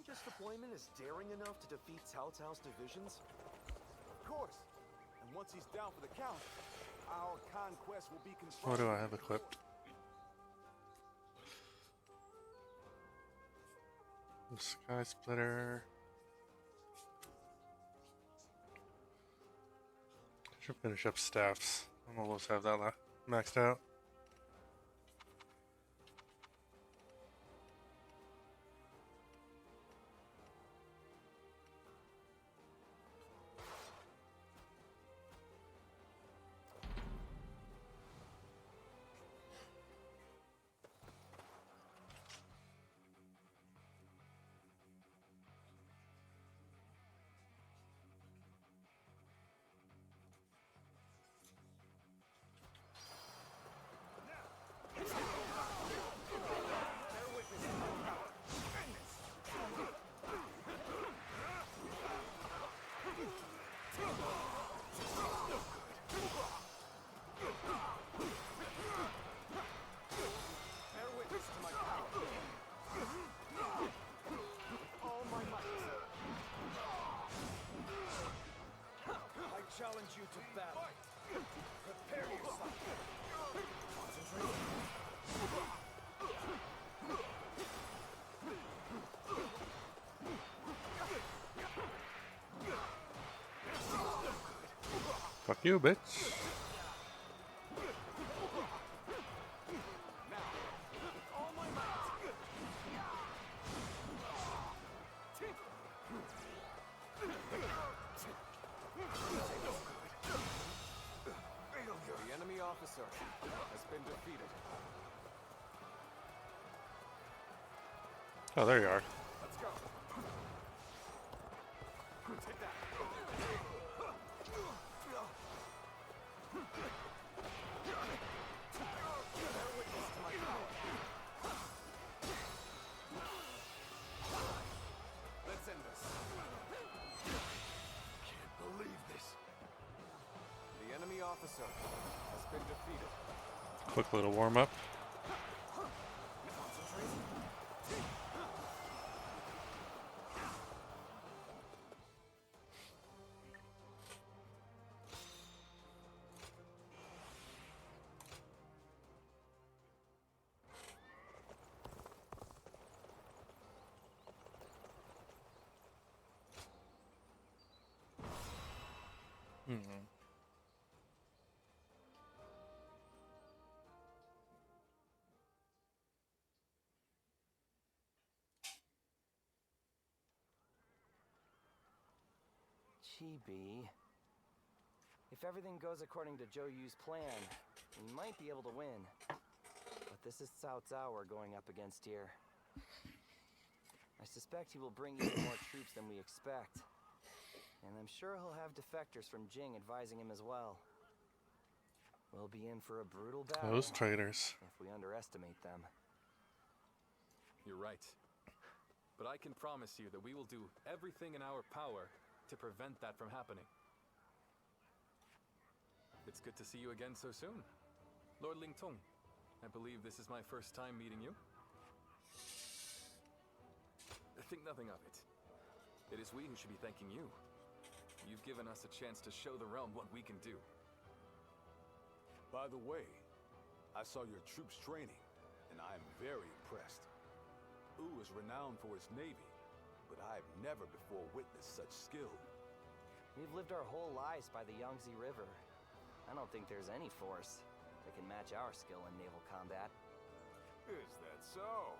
this deployment is daring enough to defeat Cao Cao's divisions? Of course. And once he's down for the count, our conquest will be confirmed. What do I have equipped? The Sky Splitter. Should finish up staffs. I'm almost have that maxed out. Challenge you to battle. Prepare yourself. Concentrate. Fuck you, bitch. The enemy officer has been defeated. Oh, there you are. Let's go. Take that. Bear witness to my power. Let's end this. Can't believe this. The enemy officer has been defeated. Quick little warm up. Chibi. If everything goes according to Zhou Yu's plan, we might be able to win. But this is Cao Cao we're going up against here. I suspect he will bring even more troops than we expect. And I'm sure he'll have defectors from Jing advising him as well. We'll be in for a brutal battle. Those traitors. If we underestimate them. You're right. But I can promise you that we will do everything in our power to prevent that from happening. It's good to see you again so soon. Lord Ling Tong, I believe this is my first time meeting you. Think nothing of it. It is we who should be thanking you. You've given us a chance to show the realm what we can do. By the way, I saw your troops training, and I am very impressed. Wu is renowned for his navy, but I've never before witnessed such skill. We've lived our whole lives by the Yangtze River. I don't think there's any force that can match our skill in naval combat. Is that so?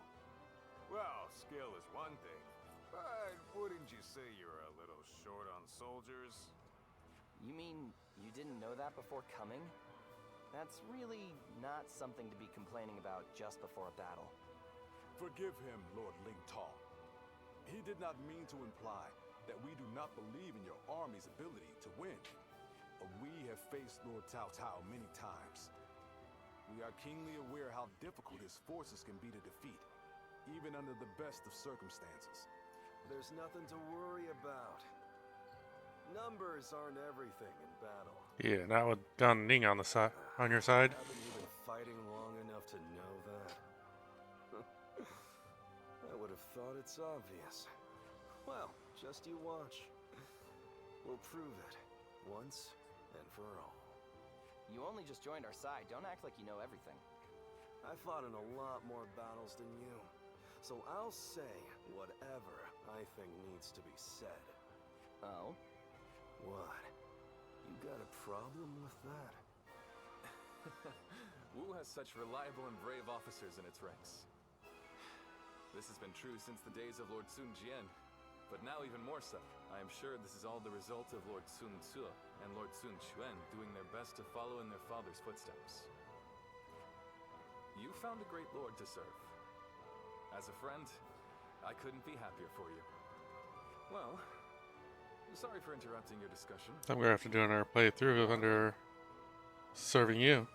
Well, skill is one thing, but wouldn't you say you're a little short on soldiers? You mean you didn't know that before coming? That's really not something to be complaining about just before a battle. Forgive him, Lord Ling Tong. He did not mean to imply that we do not believe in your army's ability to win. We have faced Lord Cao Cao many times. We are keenly aware how difficult his forces can be to defeat, even under the best of circumstances. There's nothing to worry about. Numbers aren't everything in battle. Yeah, not with Gan Ning on the side, on your side. Haven't you been fighting long enough to know that? I would have thought it's obvious. Well, just you watch. We'll prove it, once and for all. You only just joined our side. Don't act like you know everything. I fought in a lot more battles than you, so I'll say whatever I think needs to be said. Oh? What? You got a problem with that? Wu has such reliable and brave officers in its ranks. This has been true since the days of Lord Sun Jian, but now even more so. I am sure this is all the result of Lord Sun Ce and Lord Sun Quan doing their best to follow in their father's footsteps. You found a great lord to serve. As a friend, I couldn't be happier for you. Well, sorry for interrupting your discussion. I'm gonna have to do another playthrough under serving you.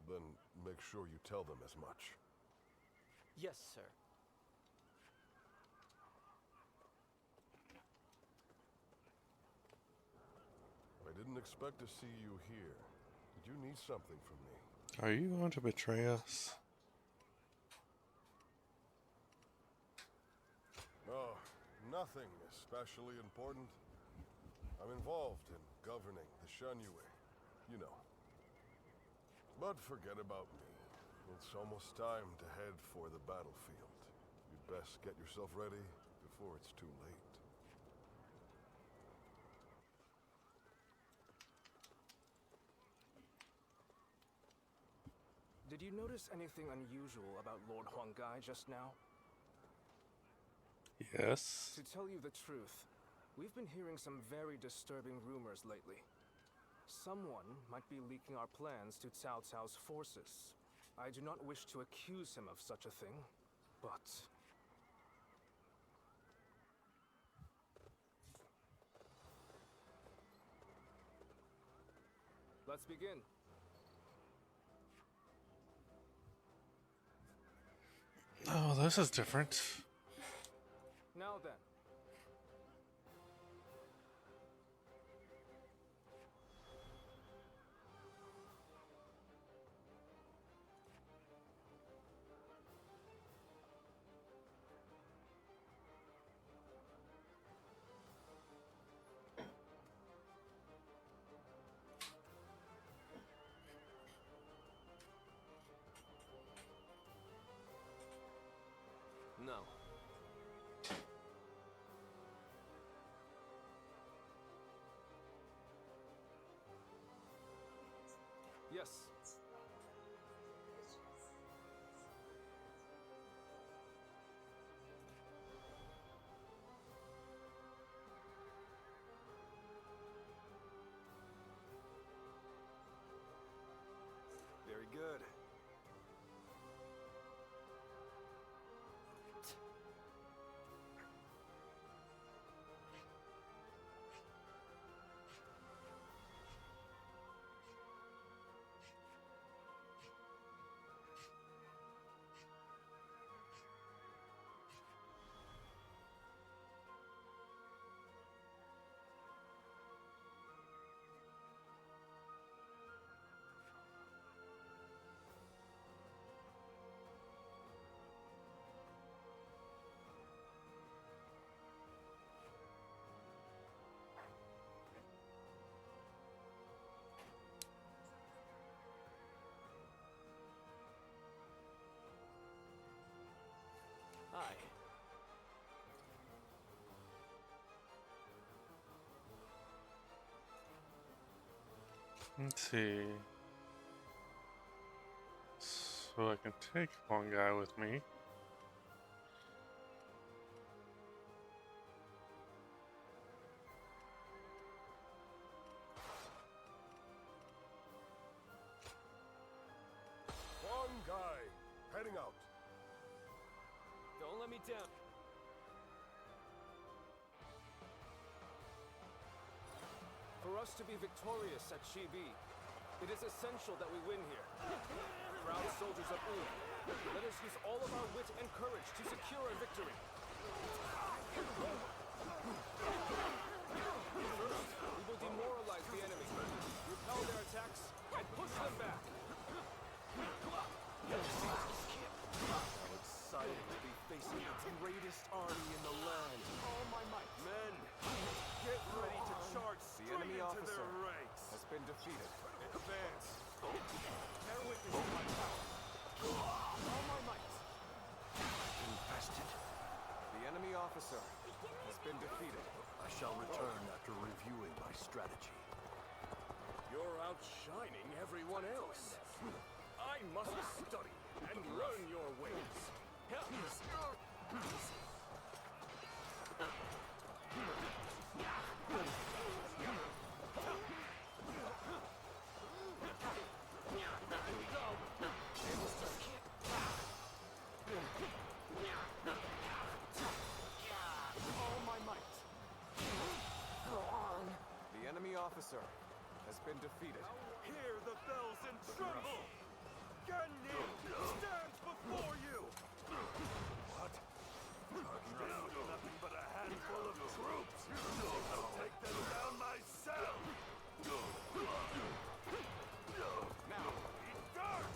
Then make sure you tell them as much. Yes, sir. I didn't expect to see you here. Did you need something from me? Are you going to betray us? No, nothing especially important. I'm involved in governing the Shunyue, you know. But forget about me. It's almost time to head for the battlefield. You'd best get yourself ready before it's too late. Did you notice anything unusual about Lord Huanggai just now? Yes. To tell you the truth, we've been hearing some very disturbing rumors lately. Someone might be leaking our plans to Cao Cao's forces. I do not wish to accuse him of such a thing, but... Let's begin. Oh, this is different. Now then. No. Yes. Very good. Aye. Let's see. So I can take one guy with me. One guy, heading out. Don't let me down. For us to be victorious at Shibi, it is essential that we win here. Proud soldiers of Wu, let us use all of our wit and courage to secure a victory. First, we will demoralize the enemy. officer ranks. has been defeated. Advance. Bear witness to my power. All my might. Infested. The enemy officer has been defeated. I shall return after reviewing my strategy. You're outshining everyone else. I must study and learn your ways. All my might. Go on. The enemy officer has been defeated. Hear the bells and tremble! Gannim stands before you! What? Tarkin with nothing but a handful of troops! I'll take them down myself! Now, Eat dirt!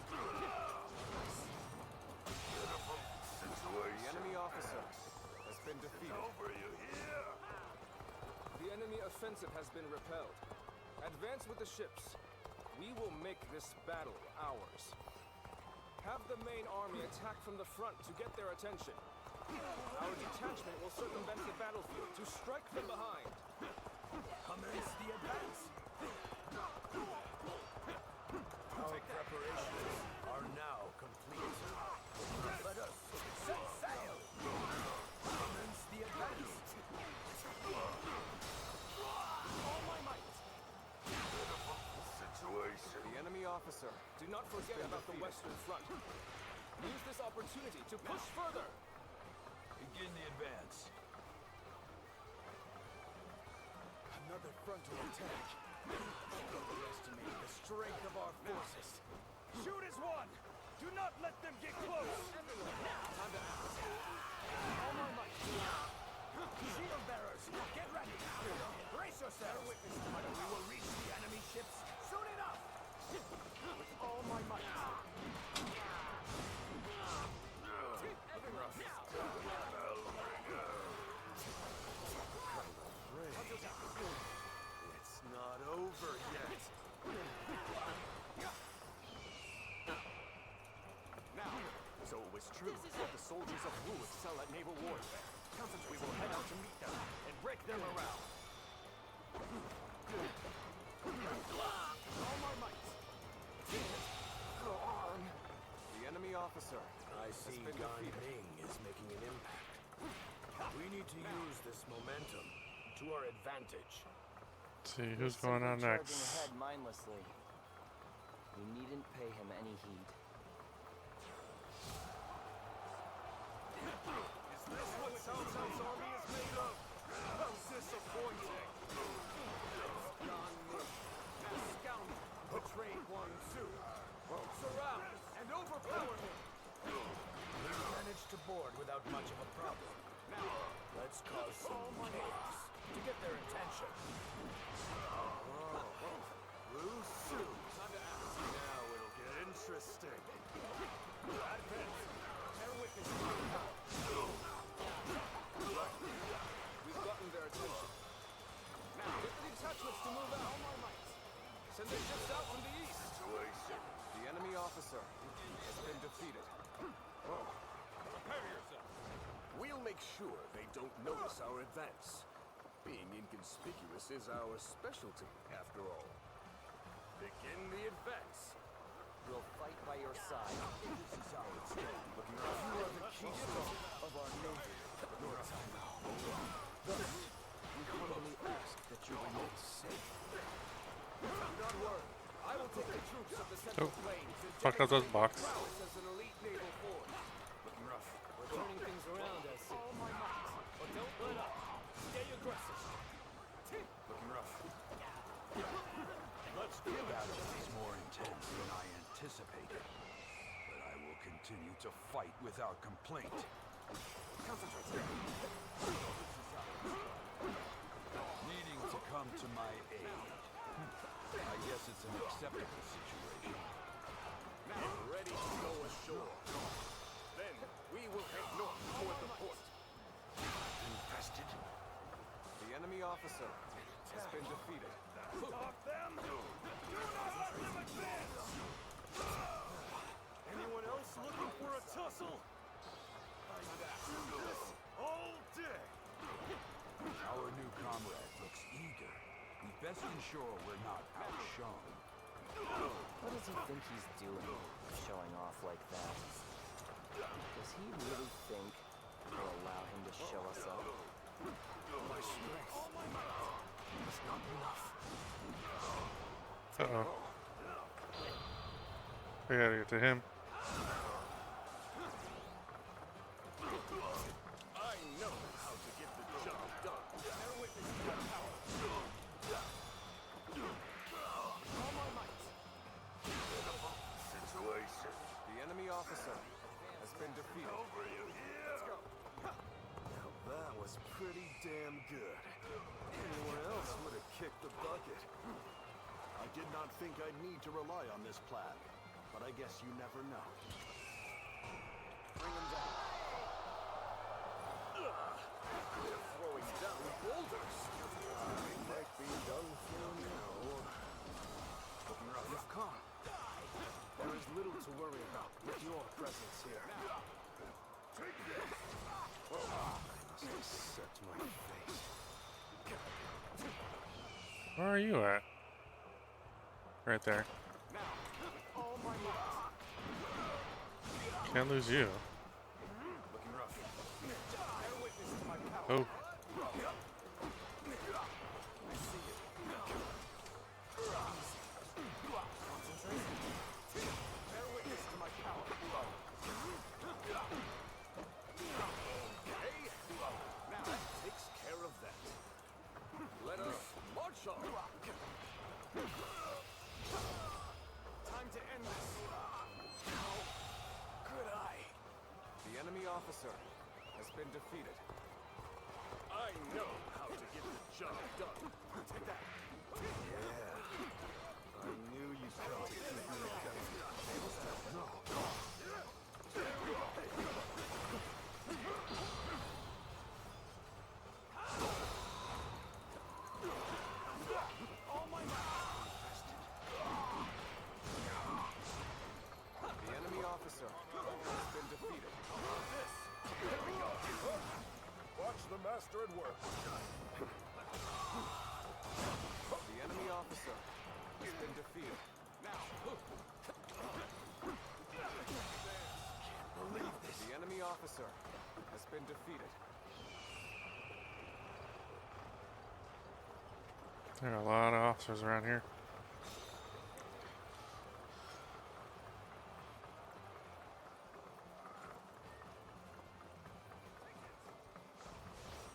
Pitiful the situation. enemy officer has been defeated. Over you hear? The enemy offensive has been repelled. Advance with the ships. We will make this battle ours. Have the main army attack from the front to get their attention. Our detachment will circumvent the battlefield to strike from behind. Commence the advance! Our preparations are now complete. Let us set sail! Commence the advance! All my might. Situation. The enemy officer Do not forget about the Western Front. Use this opportunity to push further. Begin the advance. Another frontal attack. Underestimate the strength of our forces. Shoot as one! Do not let them get close! Everyone, time to act. All my might. Shield bearers, get ready! Brace yourselves! We will reach the enemy ships soon enough! With all my might. It's not over yet. now. So it was true that the soldiers of Wu excel at naval warfare. We will head out to meet them and break them around. All my might. Go on. The enemy officer I has see been Gan defeated. Ming is making an impact. We need to use this momentum to our advantage. Let's see who's He's going on simply charging next. ahead mindlessly. We needn't pay him any heed. Is this what Cao Cao's army is made of? How disappointing! Gan Ming, that scoundrel, betrayed Huang Tzu. Surround and overpower him. We managed to board without much of a problem. Now, let's cause some chaos to get their attention. Rusu. Time to act. Now it'll get interesting. Advance. Bear witness to my power. We've gotten their attention. Now, get the detachments to move out. All my might. Send their ships out from the east. The enemy officer has been defeated. Prepare yourself. We'll make sure they don't notice our advance. Being inconspicuous is our specialty, after all. Begin the advance. We'll fight by your side. This is how it's done. You are the keystone of our navy. Your time now. Thus, we humbly ask that you remain safe. Don't worry. I will take the troops of the Central Plains and Fuck up those boxes. prowess as an elite naval force. Looking rough. We're turning things around, I see. All my might. But don't let up. Stay aggressive. Looking rough. Let's do The battle is more intense than I anticipated, but I will continue to fight without complaint. Needing to come to my aid. I guess it's an acceptable situation. Ready to go ashore. Then we will head north toward the port. Infested. The enemy officer has been defeated. Stop them! Do not let them advance! Anyone else looking for a tussle? I do this all day! Our new comrade looks eager. We best ensure we're not outshone. What does he think he's doing, showing off like that? Does he really think we'll allow him to show us up? My strength is not enough. Uh-oh. I gotta get to him. I know how to get the job done. Bear witness to my power. All my might. Situation. The enemy officer has been defeated. Over you here. Let's go. Now that was pretty damn good. Anyone else would have kicked the bucket. I did not think I'd need to rely on this plan, but I guess you never know. Bring him down. They're throwing down boulders. I might be done for now. Looking rough. You've come. There is little to worry about with your presence here. Take this. I must have set my face. Where are you at? Right there. Now, with all my might. Can't lose you. Looking rough. Bear witness to my power. Oh. I see it. Concentrate. Bear witness to my power. Okay. Now that takes care of that. Let us march on. Time to end this. How could I? The enemy officer has been defeated. I know how to get the job done. Take that. Yeah. I knew you'd come to keep me accountable. No. All my might. The enemy officer has been defeated. This. Here we go. Watch the master at work. The enemy officer has been defeated. Now. Can't believe this. The enemy officer has been defeated. There are a lot of officers around here.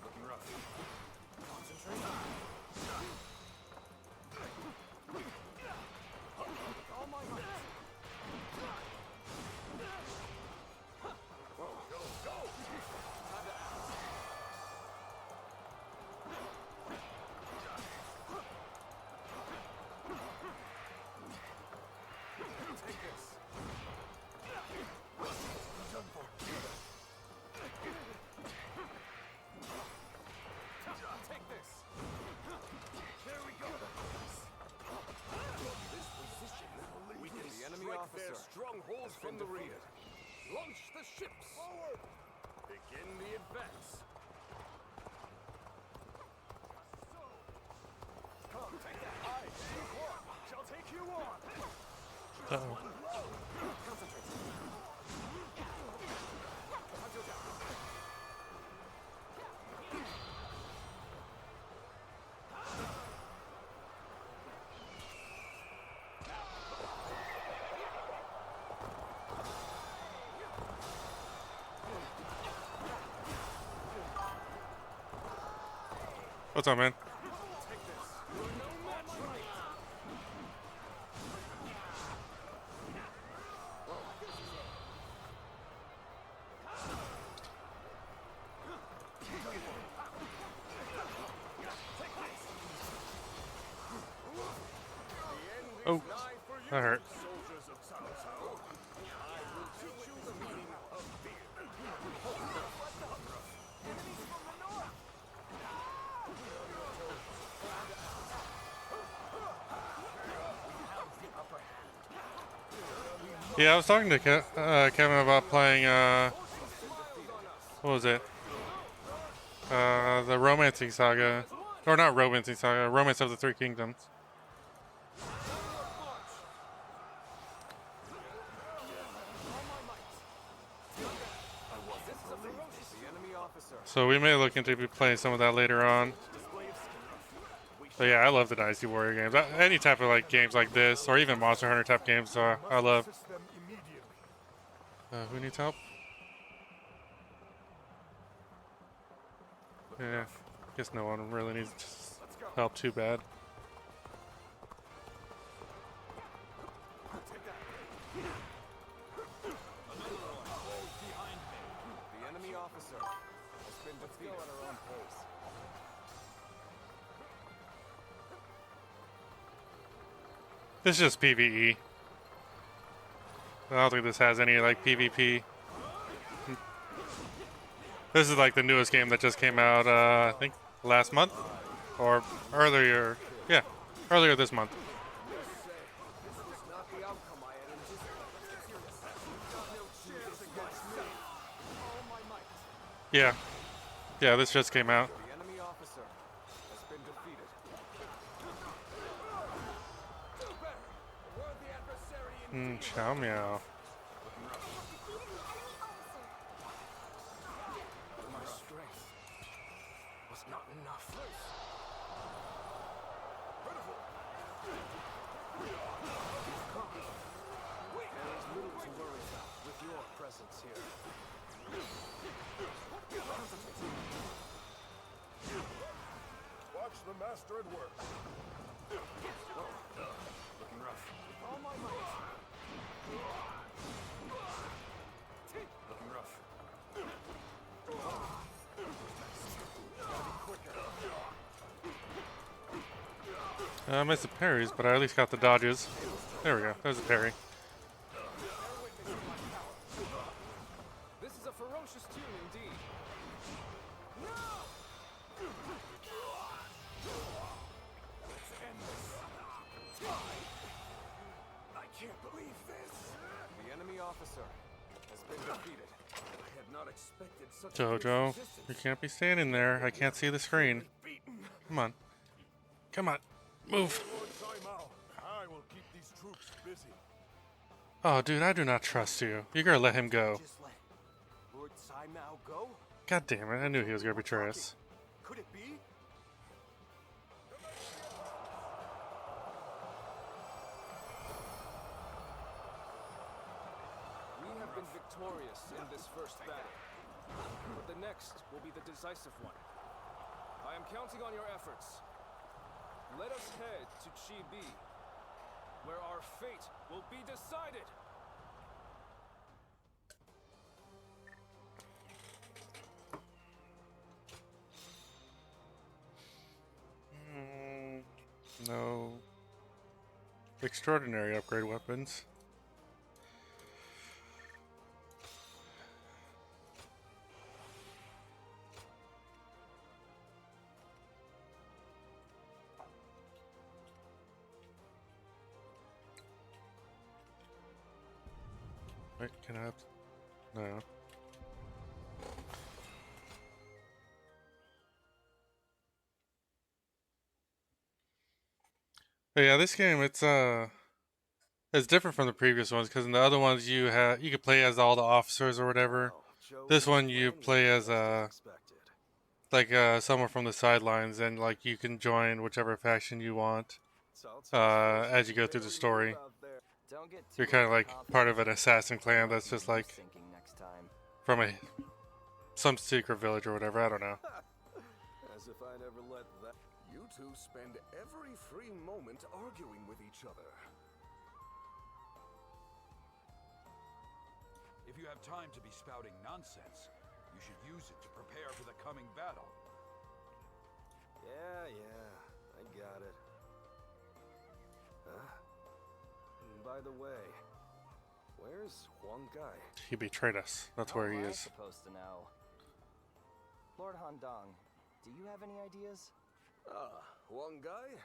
Looking rough. Concentrate. All my might. Go, go! Time to act. Take this. Done for. Take this. There we go. From this position, we can The enemy strike officer their strongholds has from been the rear. defeated. Launch the ships. Forward. Begin the advance. Come, take that. I, Duke One, shall take you on. Uh-oh. Concentrate. Hunter down. What's up, man? Take this. You're no match right. Oh, that hurt. Soldiers of Cao Cao, I will teach you the meaning of fear. Enemies from the north! Yeah, I was talking to Kevin about playing, what was it? The Romancing Saga. Or not Romancing Saga, Romance of the Three Kingdoms. The enemy officer. So we may look into playing some of that later on. But yeah, I love the Dynasty Warrior games. Any type of like games like this, or even Monster Hunter type games, I love. Who needs help? Yeah, guess no one really needs help too bad. The enemy officer has been defeated. Let's go at our own pace. This is just PvE. I don't think this has any like PvP. This is like the newest game that just came out, I think last month or earlier. Yeah, earlier this month. Yeah, yeah, this just came out. The enemy officer has been defeated. Chow meow. My strength was not enough. There is little to worry about with your presence here. Watch the master at work. Looking rough. All my might. Looking rough. I missed the parries, but I at least got the dodges. There we go. There's a parry. This is a ferocious tune indeed. I can't believe this. The enemy officer has been defeated. I had not expected such Jojo, you can't be standing there. I can't see the screen. Come on. Come on. Move. Lord Saimao, I will keep these troops busy. Oh, dude, I do not trust you. You gotta let him go. Just let Lord Saimao go? God damn it, I knew he was gonna betray us. Could it be? We have been victorious in this first battle, but the next will be the decisive one. I am counting on your efforts. Let us head to Chibi, where our fate will be decided. No. Extraordinary upgrade weapons. Wait, can I have... No. But yeah, this game, it's different from the previous ones, because in the other ones you could play as all the officers or whatever. This one you play as someone from the sidelines, and like you can join whichever faction you want as you go through the story. You're kind of like part of an assassin clan that's just like from some secret village or whatever. I don't know. As if I never let that. You two spend every free moment arguing with each other. If you have time to be spouting nonsense, you should use it to prepare for the coming battle. Yeah, I got it. Huh? And by the way, where's Huang Gai? He betrayed us. That's where he is. Supposed to know. Lord Handong, do you have any ideas? Ah, Huang Gai?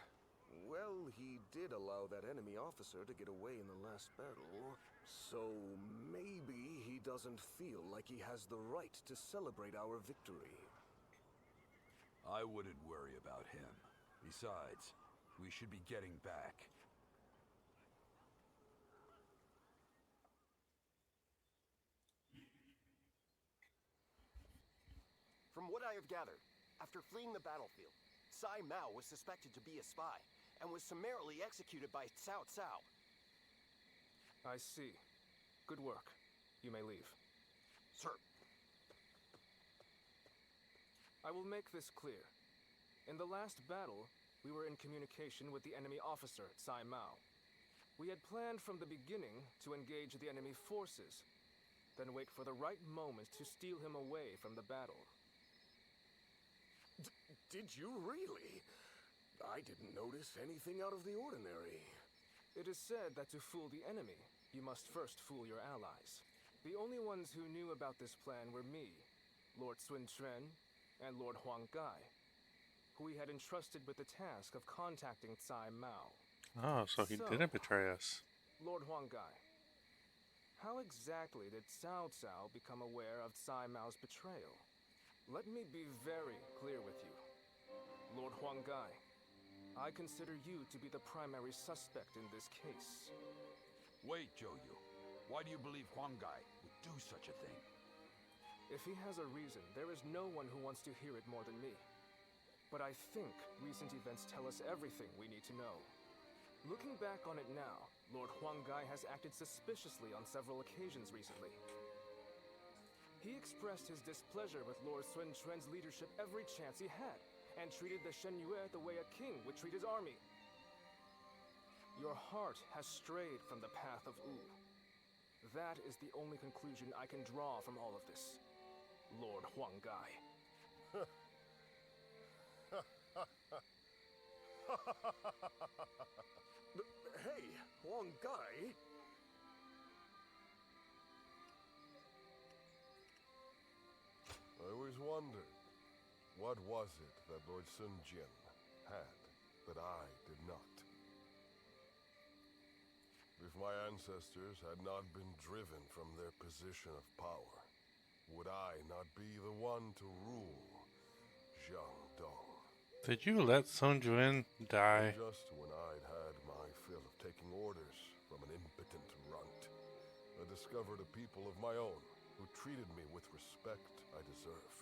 Well, he did allow that enemy officer to get away in the last battle. So maybe he doesn't feel like he has the right to celebrate our victory. I wouldn't worry about him. Besides, we should be getting back. From what I have gathered, after fleeing the battlefield, Sai Mao was suspected to be a spy, and was summarily executed by Cao Cao. I see. Good work. You may leave. Sir. I will make this clear. In the last battle, we were in communication with the enemy officer at Sai Mao. We had planned from the beginning to engage the enemy forces, then wait for the right moment to steal him away from the battle. Did you really? I didn't notice anything out of the ordinary. It is said that to fool the enemy, you must first fool your allies. The only ones who knew about this plan were me, Lord Sun Quan, and Lord Huang Gai, who we had entrusted with the task of contacting Sai Mao. Oh, so he didn't betray us. Lord Huang Gai, how exactly did Cao Cao become aware of Sai Mao's betrayal? Let me be very clear with you. Lord Huang Gai, I consider you to be the primary suspect in this case. Wait, Zhou Yu. Why do you believe Huang Gai would do such a thing? If he has a reason, there is no one who wants to hear it more than me. But I think recent events tell us everything we need to know. Looking back on it now, Lord Huang Gai has acted suspiciously on several occasions recently. He expressed his displeasure with Lord Sun Quan's leadership every chance he had, and treated the Shen Yue the way a king would treat his army. Your heart has strayed from the path of Wu. That is the only conclusion I can draw from all of this, Lord Huang Gai. Hey, Huang Gai? I always wondered, what was it that Lord Sun Jian had that I did not? If my ancestors had not been driven from their position of power, would I not be the one to rule Jiangdong? Did you let Sun Juan die? Just when I'd had my fill of taking orders from an impotent runt, I discovered a people of my own who treated me with respect I deserve.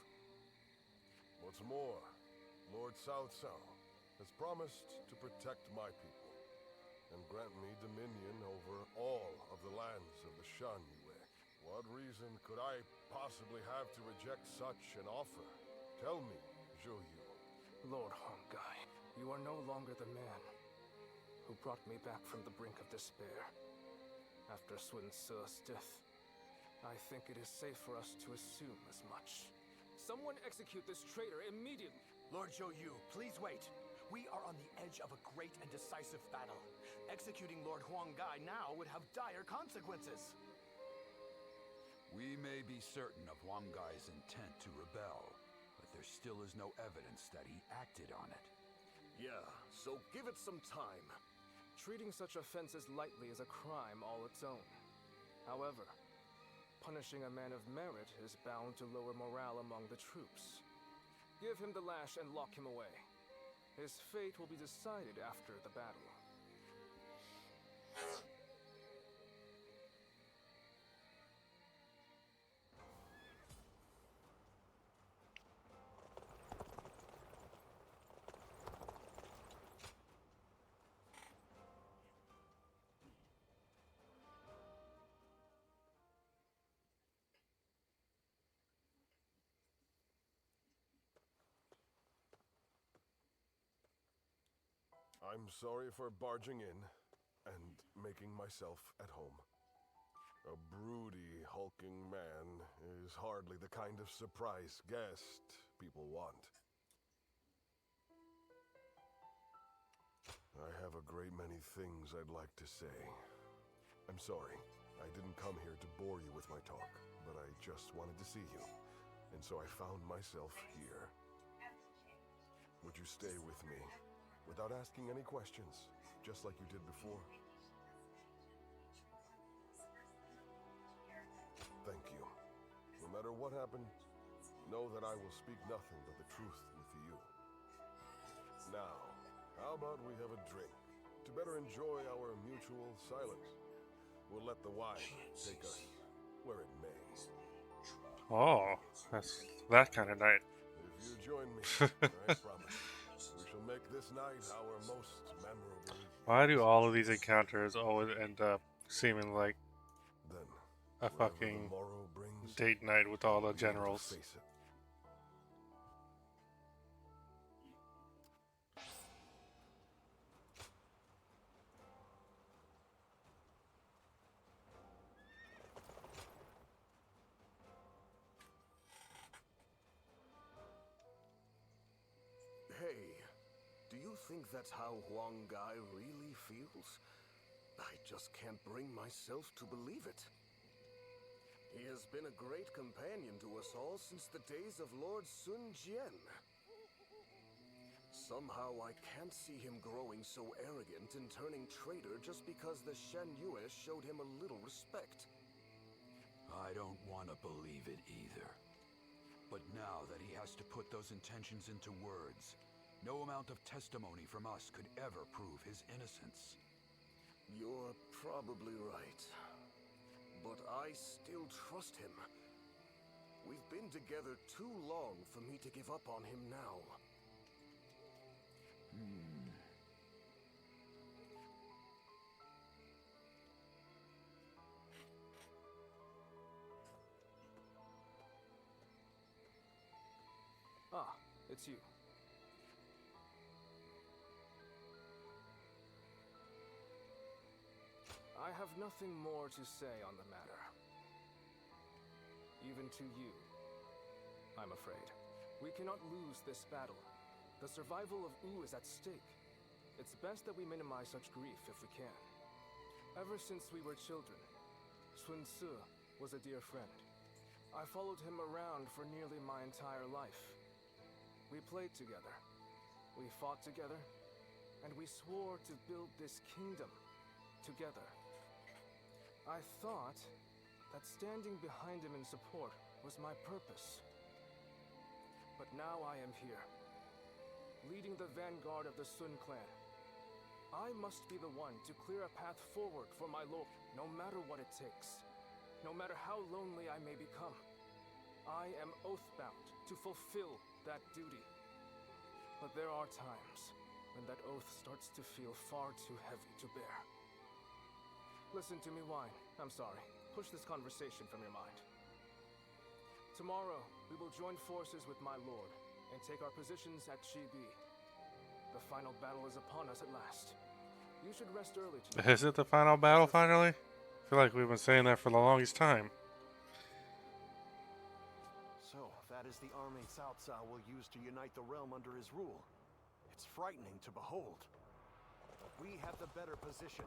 What's more, Lord Cao Cao has promised to protect my people and grant me dominion over all of the lands of the Shan Yue. What reason could I possibly have to reject such an offer? Tell me, Zhou Yu. Lord Huang Gai, you are no longer the man who brought me back from the brink of despair. After Sun Ce's death, I think it is safe for us to assume as much. Someone execute this traitor immediately! Lord Zhou Yu, please wait. We are on the edge of a great and decisive battle. Executing Lord Huang Gai now would have dire consequences. We may be certain of Huang Gai's intent to rebel, but there still is no evidence that he acted on it. Yeah, so give it some time. Treating such offenses lightly is a crime all its own. However, punishing a man of merit is bound to lower morale among the troops. Give him the lash and lock him away. His fate will be decided after the battle. I'm sorry for barging in and making myself at home. A broody, hulking man is hardly the kind of surprise guest people want. I have a great many things I'd like to say. I'm sorry, I didn't come here to bore you with my talk, but I just wanted to see you, and so I found myself here. Would you stay with me? without asking any questions, just like you did before. Thank you. No matter what happened, know that I will speak nothing but the truth with you. Now, how about we have a drink to better enjoy our mutual silence? We'll let the wine take us where it may. Oh, that's that kind of night. If you join me, I promise we shall make this night our most memorable. Why do all of these encounters always end up seeming like Then, a wherever fucking the morrow brings, date night with all the we will generals? face it. Hey, do you think that's how Huang Gai really feels? I just can't bring myself to believe it. He has been a great companion to us all since the days of Lord Sun Jian. Somehow I can't see him growing so arrogant and turning traitor just because the Shen Yue showed him a little respect. I don't want to believe it either. But now that he has to put those intentions into words, no amount of testimony from us could ever prove his innocence. You're probably right. But I still trust him. We've been together too long for me to give up on him now. Ah, it's you. I have nothing more to say on the matter. Even to you, I'm afraid. We cannot lose this battle. The survival of Wu is at stake. It's best that we minimize such grief if we can. Ever since we were children, Sun Ce was a dear friend. I followed him around for nearly my entire life. We played together, we fought together, and we swore to build this kingdom together. I thought that standing behind him in support was my purpose. But now I am here, leading the vanguard of the Sun clan. I must be the one to clear a path forward for my lord, no matter what it takes. No matter how lonely I may become, I am oath-bound to fulfill that duty. But there are times when that oath starts to feel far too heavy to bear. Listen to me whine. I'm sorry. Push this conversation from your mind. Tomorrow, we will join forces with my lord and take our positions at Chibi. The final battle is upon us at last. You should rest early tonight. Is it the final battle finally? I feel like we've been saying that for the longest time. So, that is the army Cao Cao will use to unite the realm under his rule. It's frightening to behold. We have the better position.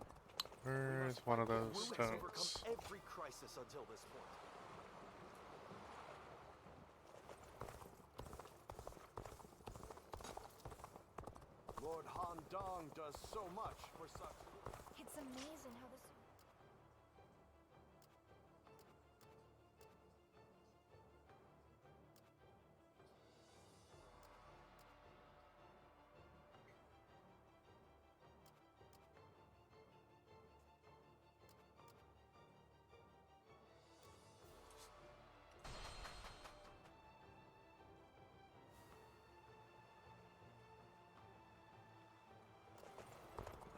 Where's one of those Wu has stones? overcome every crisis until this point. Lord Han Dong does so much for such. It's amazing how this...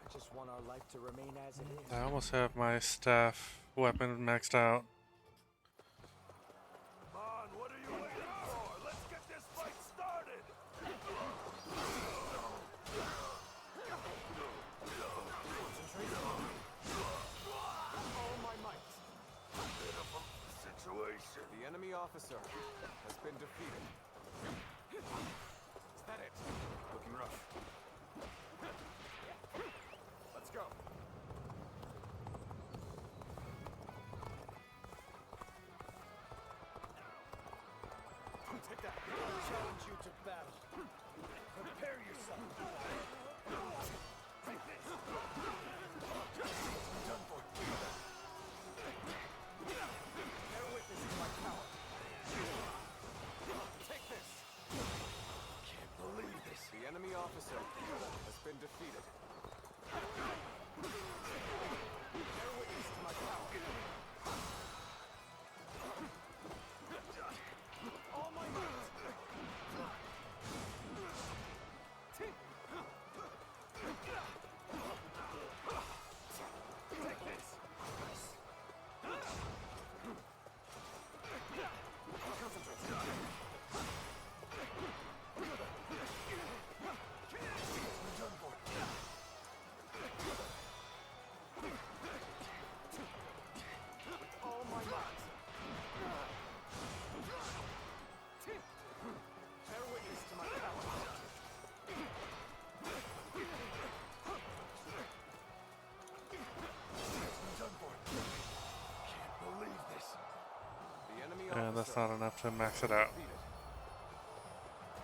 I just want our life to remain as it is. I almost have my staff weapon maxed out. Come on, what are you waiting for? Let's get this fight started! All my might. Pitiful situation. The enemy officer has been defeated. Is that it? Looking rough. Let's go. Take that. I challenge you to battle. Prepare yourself. And that's not enough to max it out.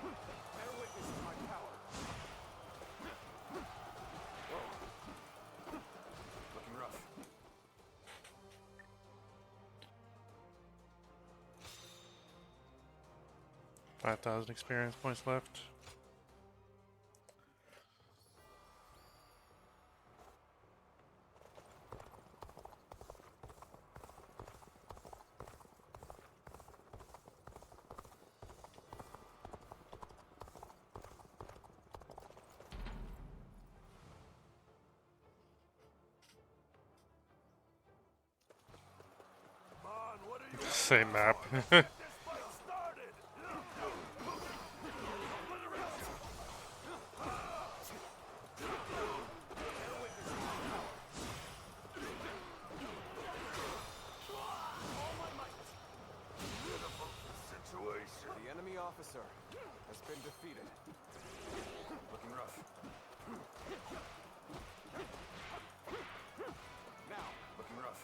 Bear witness to my power. Looking rough. 5,000 experience points left. Same map. The enemy officer has been defeated. Looking rough. Now, looking rough.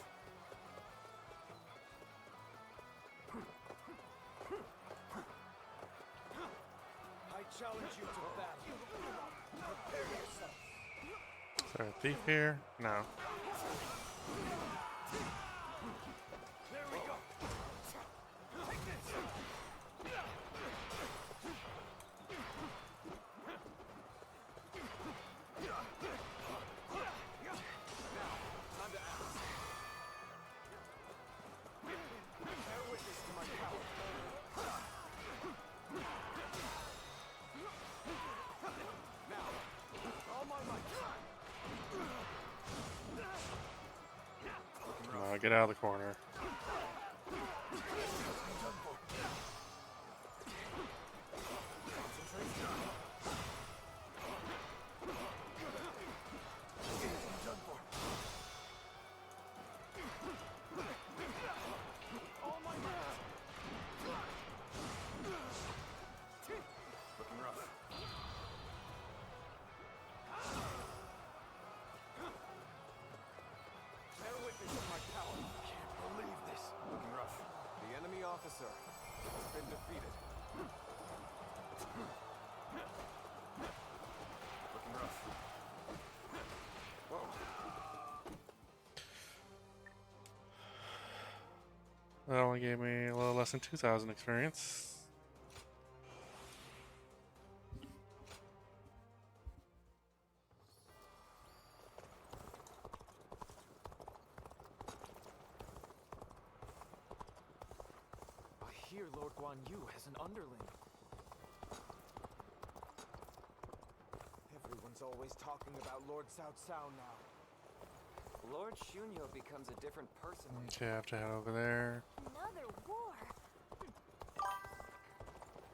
I challenge you to battle. Prepare yourself. Is there a thief here? No. There we go. Take this. Time to act. Bear witness to my power. Now, all my might. Get out of the corner. Looking rough. Bear witness to my power. Can't believe this. Looking rough. The enemy officer has been defeated. Looking rough. Whoa. That only gave me a little less than 2,000 experience. I hear Lord Guan Yu has an underling. Everyone's always talking about Lord Cao Cao now. Lord Shunyo becomes a different person. Okay, I have to head over there. Another war.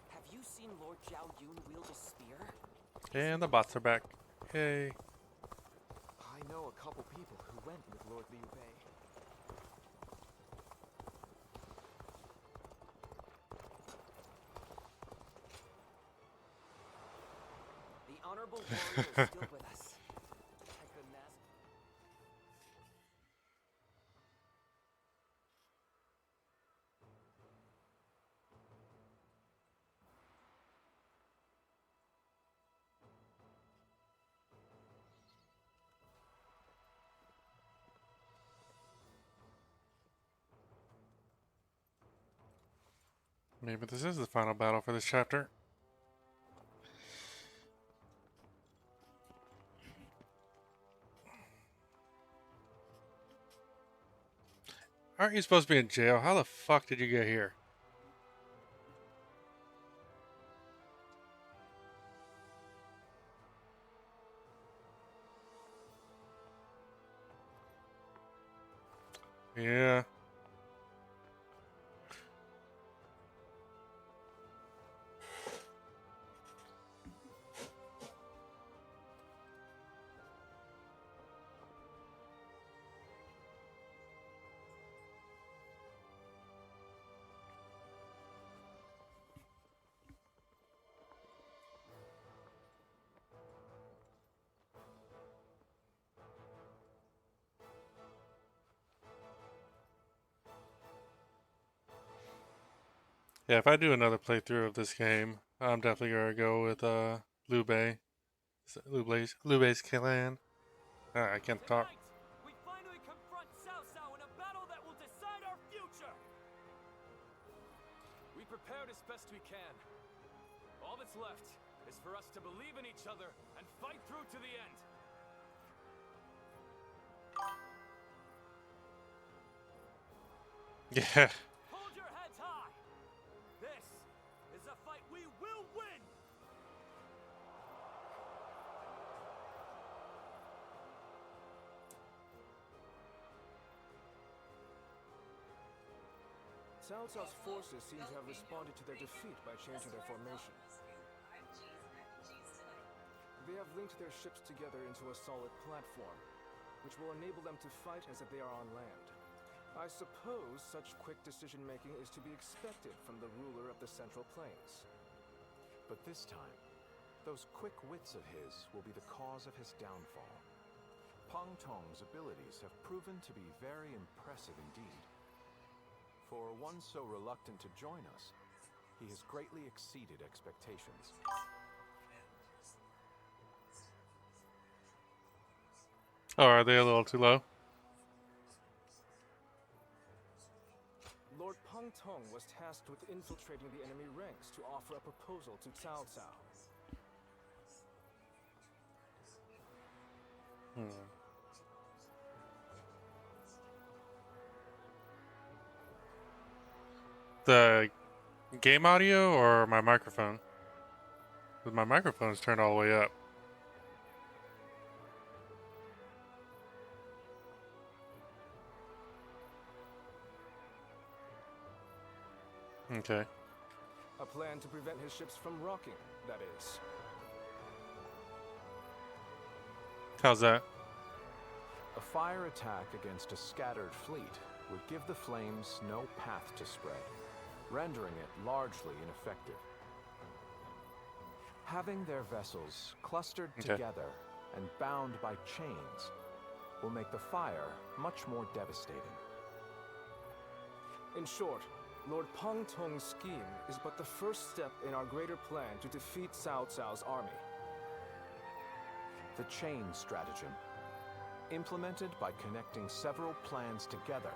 Have you seen Lord Zhao Yun wield a spear? And the bots are back. Yay. I know a couple people who went with Lord Liu Bei. The honorable warrior is still with us. I couldn't ask. Maybe this is the final battle for this chapter. Aren't you supposed to be in jail? How the fuck did you get here? Yeah. Yeah, if I do another playthrough of this game, I'm definitely gonna go with Lube's clan. I can't talk. Tonight, we finally confront Cao Cao in a battle that will decide our future. We prepared as best we can. All that's left is for us to believe in each other and fight through to the end. Yeah. Hold your heads high. This is a fight we will win. Cao Cao's forces seem to have responded to their defeat by changing their formation. They have linked their ships together into a solid platform, which will enable them to fight as if they are on land. I suppose such quick decision-making is to be expected from the ruler of the Central Plains. But this time, those quick wits of his will be the cause of his downfall. Pang Tong's abilities have proven to be very impressive indeed. For one so reluctant to join us, he has greatly exceeded expectations. Oh, are they a little too low? Lord Pang Tong was tasked with infiltrating the enemy ranks to offer a proposal to Cao Cao. The game audio or my microphone? Because my microphone's turned all the way up. Okay. A plan to prevent his ships from rocking, that is. How's that? A fire attack against a scattered fleet would give the flames no path to spread, rendering it largely ineffective. Having their vessels clustered together and bound by chains will make the fire much more devastating. In short, Lord Pang Tong's scheme is but the first step in our greater plan to defeat Cao Cao's army. The chain stratagem, implemented by connecting several plans together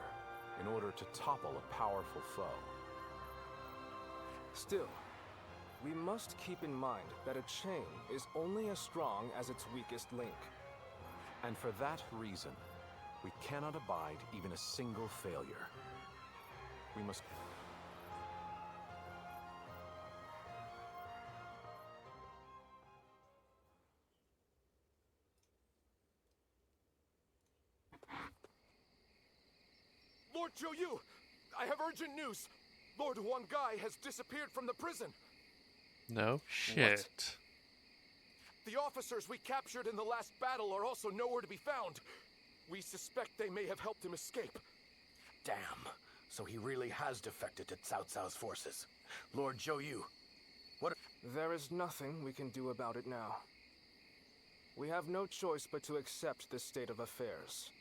in order to topple a powerful foe. Still, we must keep in mind that a chain is only as strong as its weakest link. And for that reason, we cannot abide even a single failure. We must... Lord Zhou Yu, I have urgent news. Lord Huang Gai has disappeared from the prison. No shit. The officers we captured in the last battle are also nowhere to be found. We suspect they may have helped him escape. Damn. So he really has defected to Cao Cao's forces. Lord Zhou Yu, what... There is nothing we can do about it now. We have no choice but to accept this state of affairs.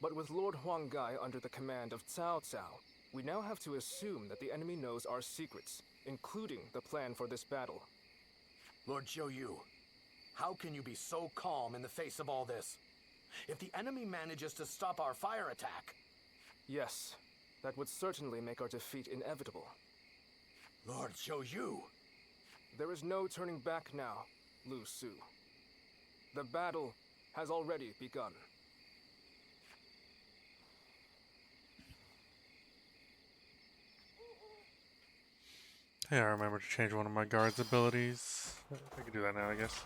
But with Lord Huang Gai under the command of Cao Cao, we now have to assume that the enemy knows our secrets, including the plan for this battle. Lord Zhou Yu, how can you be so calm in the face of all this? If the enemy manages to stop our fire attack... Yes, that would certainly make our defeat inevitable. Lord Zhou Yu! There is no turning back now, Lu Su. The battle has already begun. Hey, I remember to change one of my guard's abilities. I can do that now, I guess.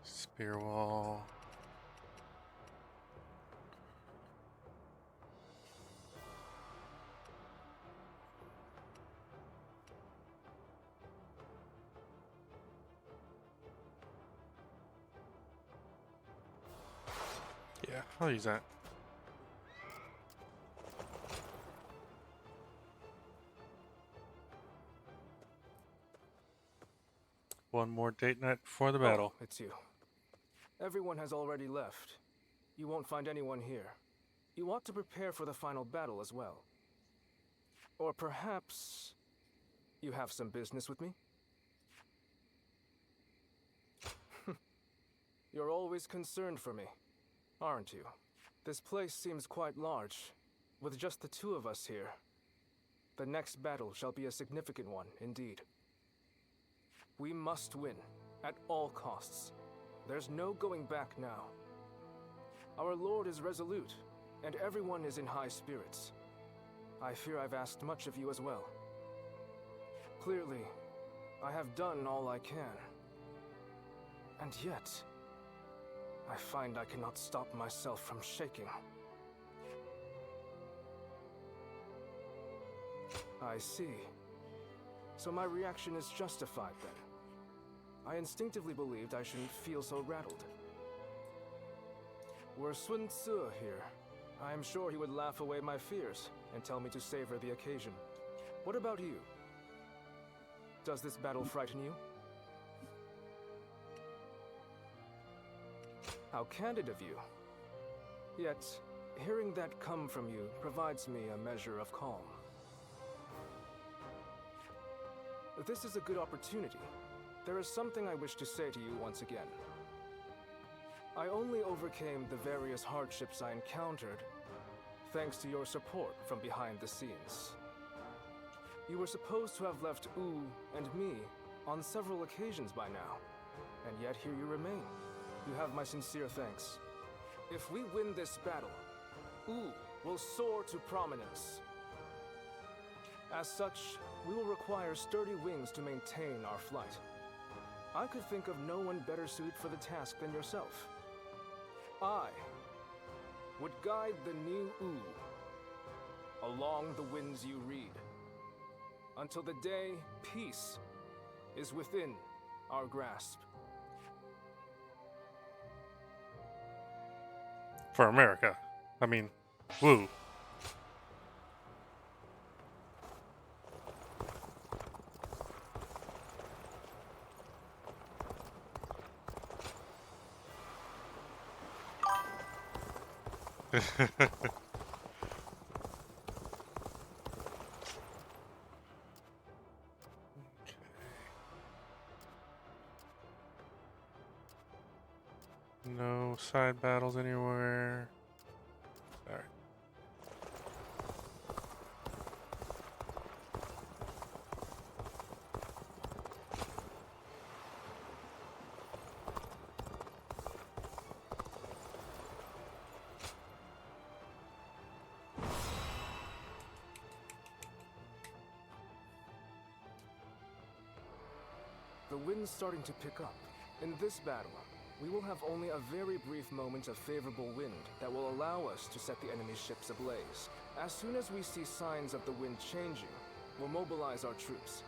Spear wall. Yeah, I'll use that. One more date night before the battle. Oh, it's you. Everyone has already left. You won't find anyone here. You ought to prepare for the final battle as well. Or perhaps you have some business with me? You're always concerned for me, aren't you? This place seems quite large. With just the two of us here, the next battle shall be a significant one indeed. We must win, at all costs. There's no going back now. Our lord is resolute, and everyone is in high spirits. I fear I've asked much of you as well. Clearly, I have done all I can. And yet, I find I cannot stop myself from shaking. I see. So my reaction is justified then. I instinctively believed I shouldn't feel so rattled. Were Sun Tzu here, I am sure he would laugh away my fears and tell me to savor the occasion. What about you? Does this battle frighten you? How candid of you. Yet, hearing that come from you provides me a measure of calm. This is a good opportunity. There is something I wish to say to you once again. I only overcame the various hardships I encountered thanks to your support from behind the scenes. You were supposed to have left Wu and me on several occasions by now, and yet here you remain. You have my sincere thanks. If we win this battle, Wu will soar to prominence. As such, we will require sturdy wings to maintain our flight. I could think of no one better suited for the task than yourself. I would guide the new Wu along the winds you read, until the day peace is within our grasp. For America. I mean, woo. No side battles anywhere. Alright. The wind's starting to pick up. In this battle, we will have only a very brief moment of favorable wind that will allow us to set the enemy ships ablaze. As soon as we see signs of the wind changing, we'll mobilize our troops.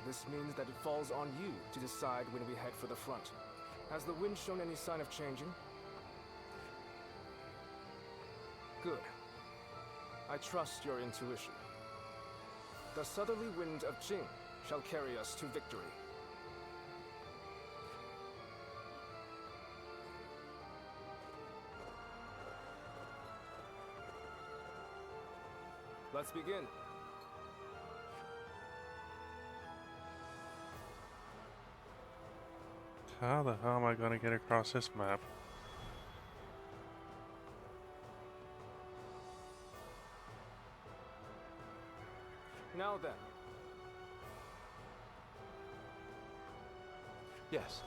This means that it falls on you to decide when we head for the front. Has the wind shown any sign of changing? Good. I trust your intuition. The southerly wind of Jing shall carry us to victory. Let's begin. How the hell am I going to get across this map? Now then. Yes.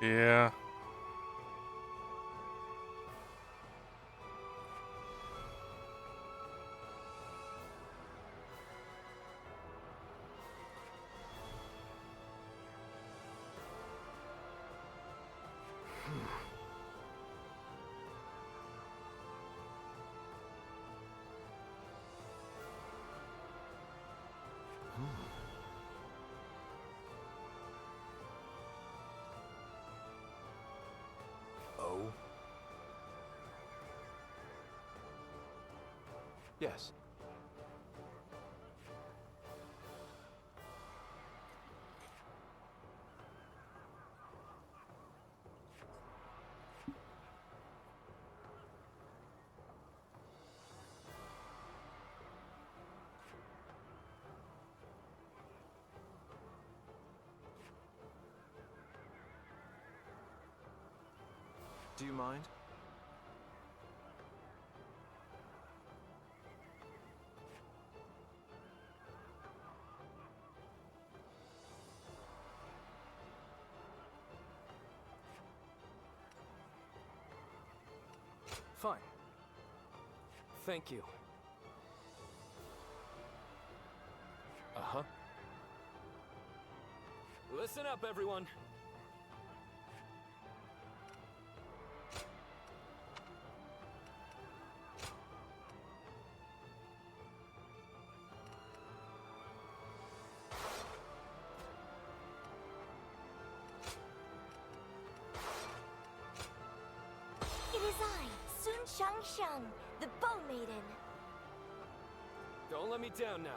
Yeah. Oh? Yes. Do you mind? Fine. Thank you. Uh-huh. Listen up, everyone. It is I, Sun Shangsheng, the Bow Maiden. Don't let me down now.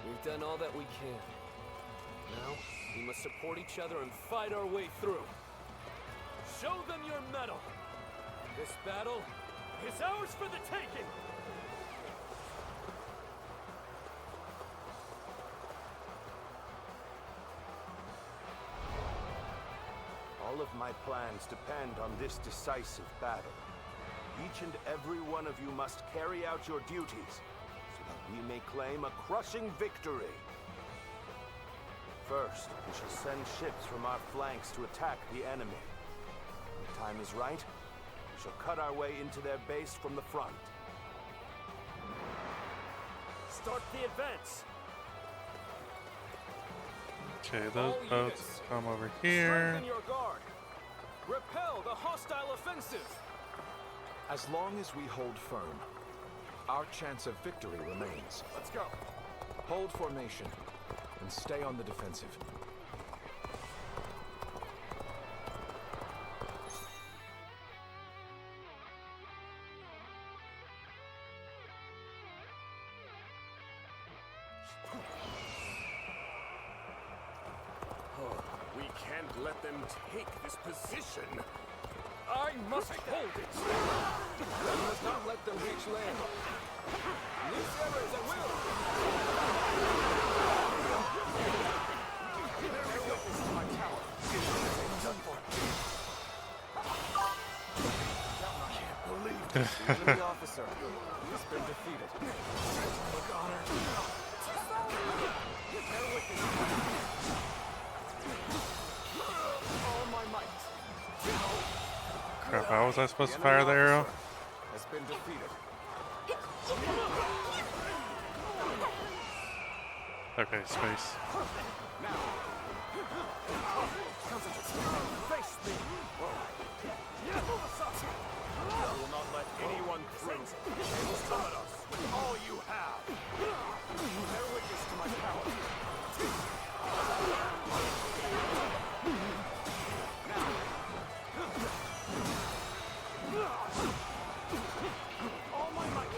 We've done all that we can. Now, we must support each other and fight our way through. Show them your mettle! This battle is ours for the taking! All of my plans depend on this decisive battle. Each and every one of you must carry out your duties, so that we may claim a crushing victory. First, we shall send ships from our flanks to attack the enemy. When the time is right, we shall cut our way into their base from the front. Start the advance! Okay, those boats come over here. Strengthen your guard. Repel the hostile offensive. As long as we hold firm, our chance of victory remains. Let's go. Hold formation and stay on the defensive. We can't let them take this position. I must hold it! We must not let them reach land. Loose arrows at will. Bear witness to my tower. Done for. Can't believe it. The enemy officer has been defeated. Look, honor. Bear witness to my all my might. Crap, how was I supposed to fire the arrow? Has been defeated. Okay, space. Face me. I will not let anyone through. They will summon us with all you have. Bear witness to my power. All my might.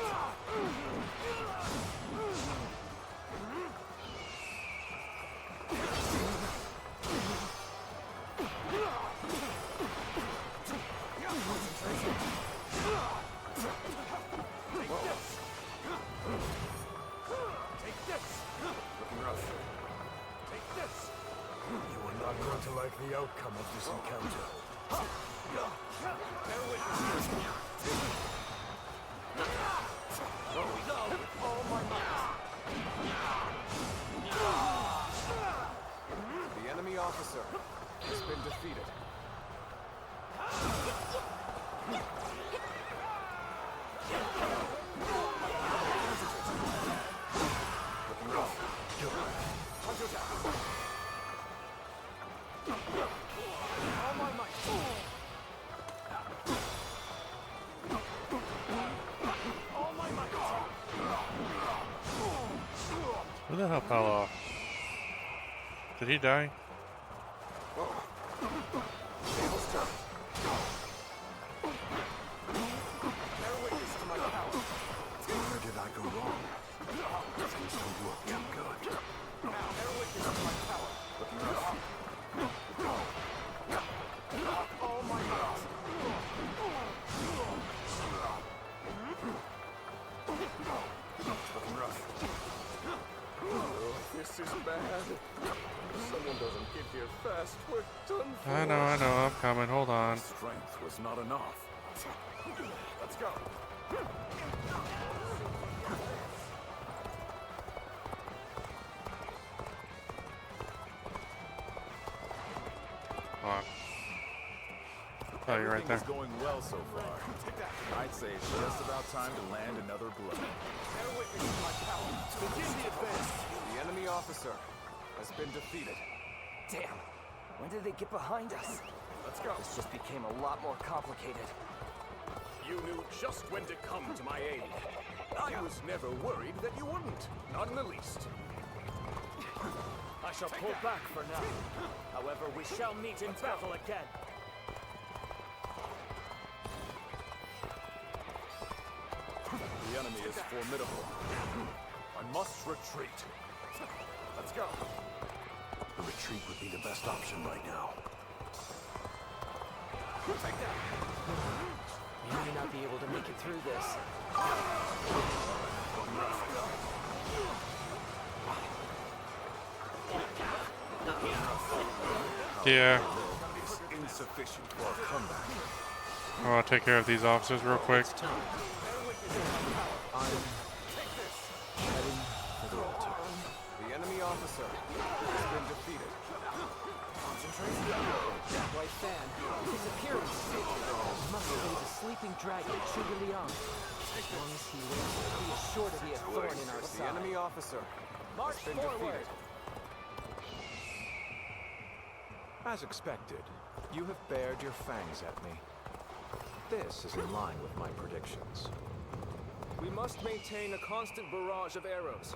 Take this. Looking rough. Take this. You are not going to like the outcome of this encounter. Bear witness. Here we go. With all my might. The enemy officer has been defeated. Looking rough. Hunter down. All my might. All my might. Who the hell fell off? Did he die? Tables turned. Bear witness to my power. Where did I go wrong? Things don't look too good. Now, bear witness to my power. Looking rough. All my might. Looking rough. Oh, this is bad. fast, we're done for. I know, I'm coming. Hold on. Strength was not enough. Let's go. Hold on. Oh, you're right there. Everything is going well so far. I'd say it's just about time to land another blow. Begin the advance. The enemy officer has been defeated. Damn. When did they get behind us? Let's go. This just became a lot more complicated. You knew just when to come to my aid. I was never worried that you wouldn't. Not in the least. I shall pull back for now. However, we shall meet in battle again. The enemy is formidable. I must retreat. Let's go. A retreat would be the best option right now. Take that. You may not be able to make it through this. Yeah. It's insufficient for a comeback. I'll take care of these officers real quick. The enemy officer has been defeated. Concentrate. That white fan. His appearance. Must have been the sleeping dragon, Zhuge Liang. As long as he lives, be assured to be a thorn in our side. The enemy officer has been defeated. As expected, you have bared your fangs at me. This is in line with my predictions. We must maintain a constant barrage of arrows.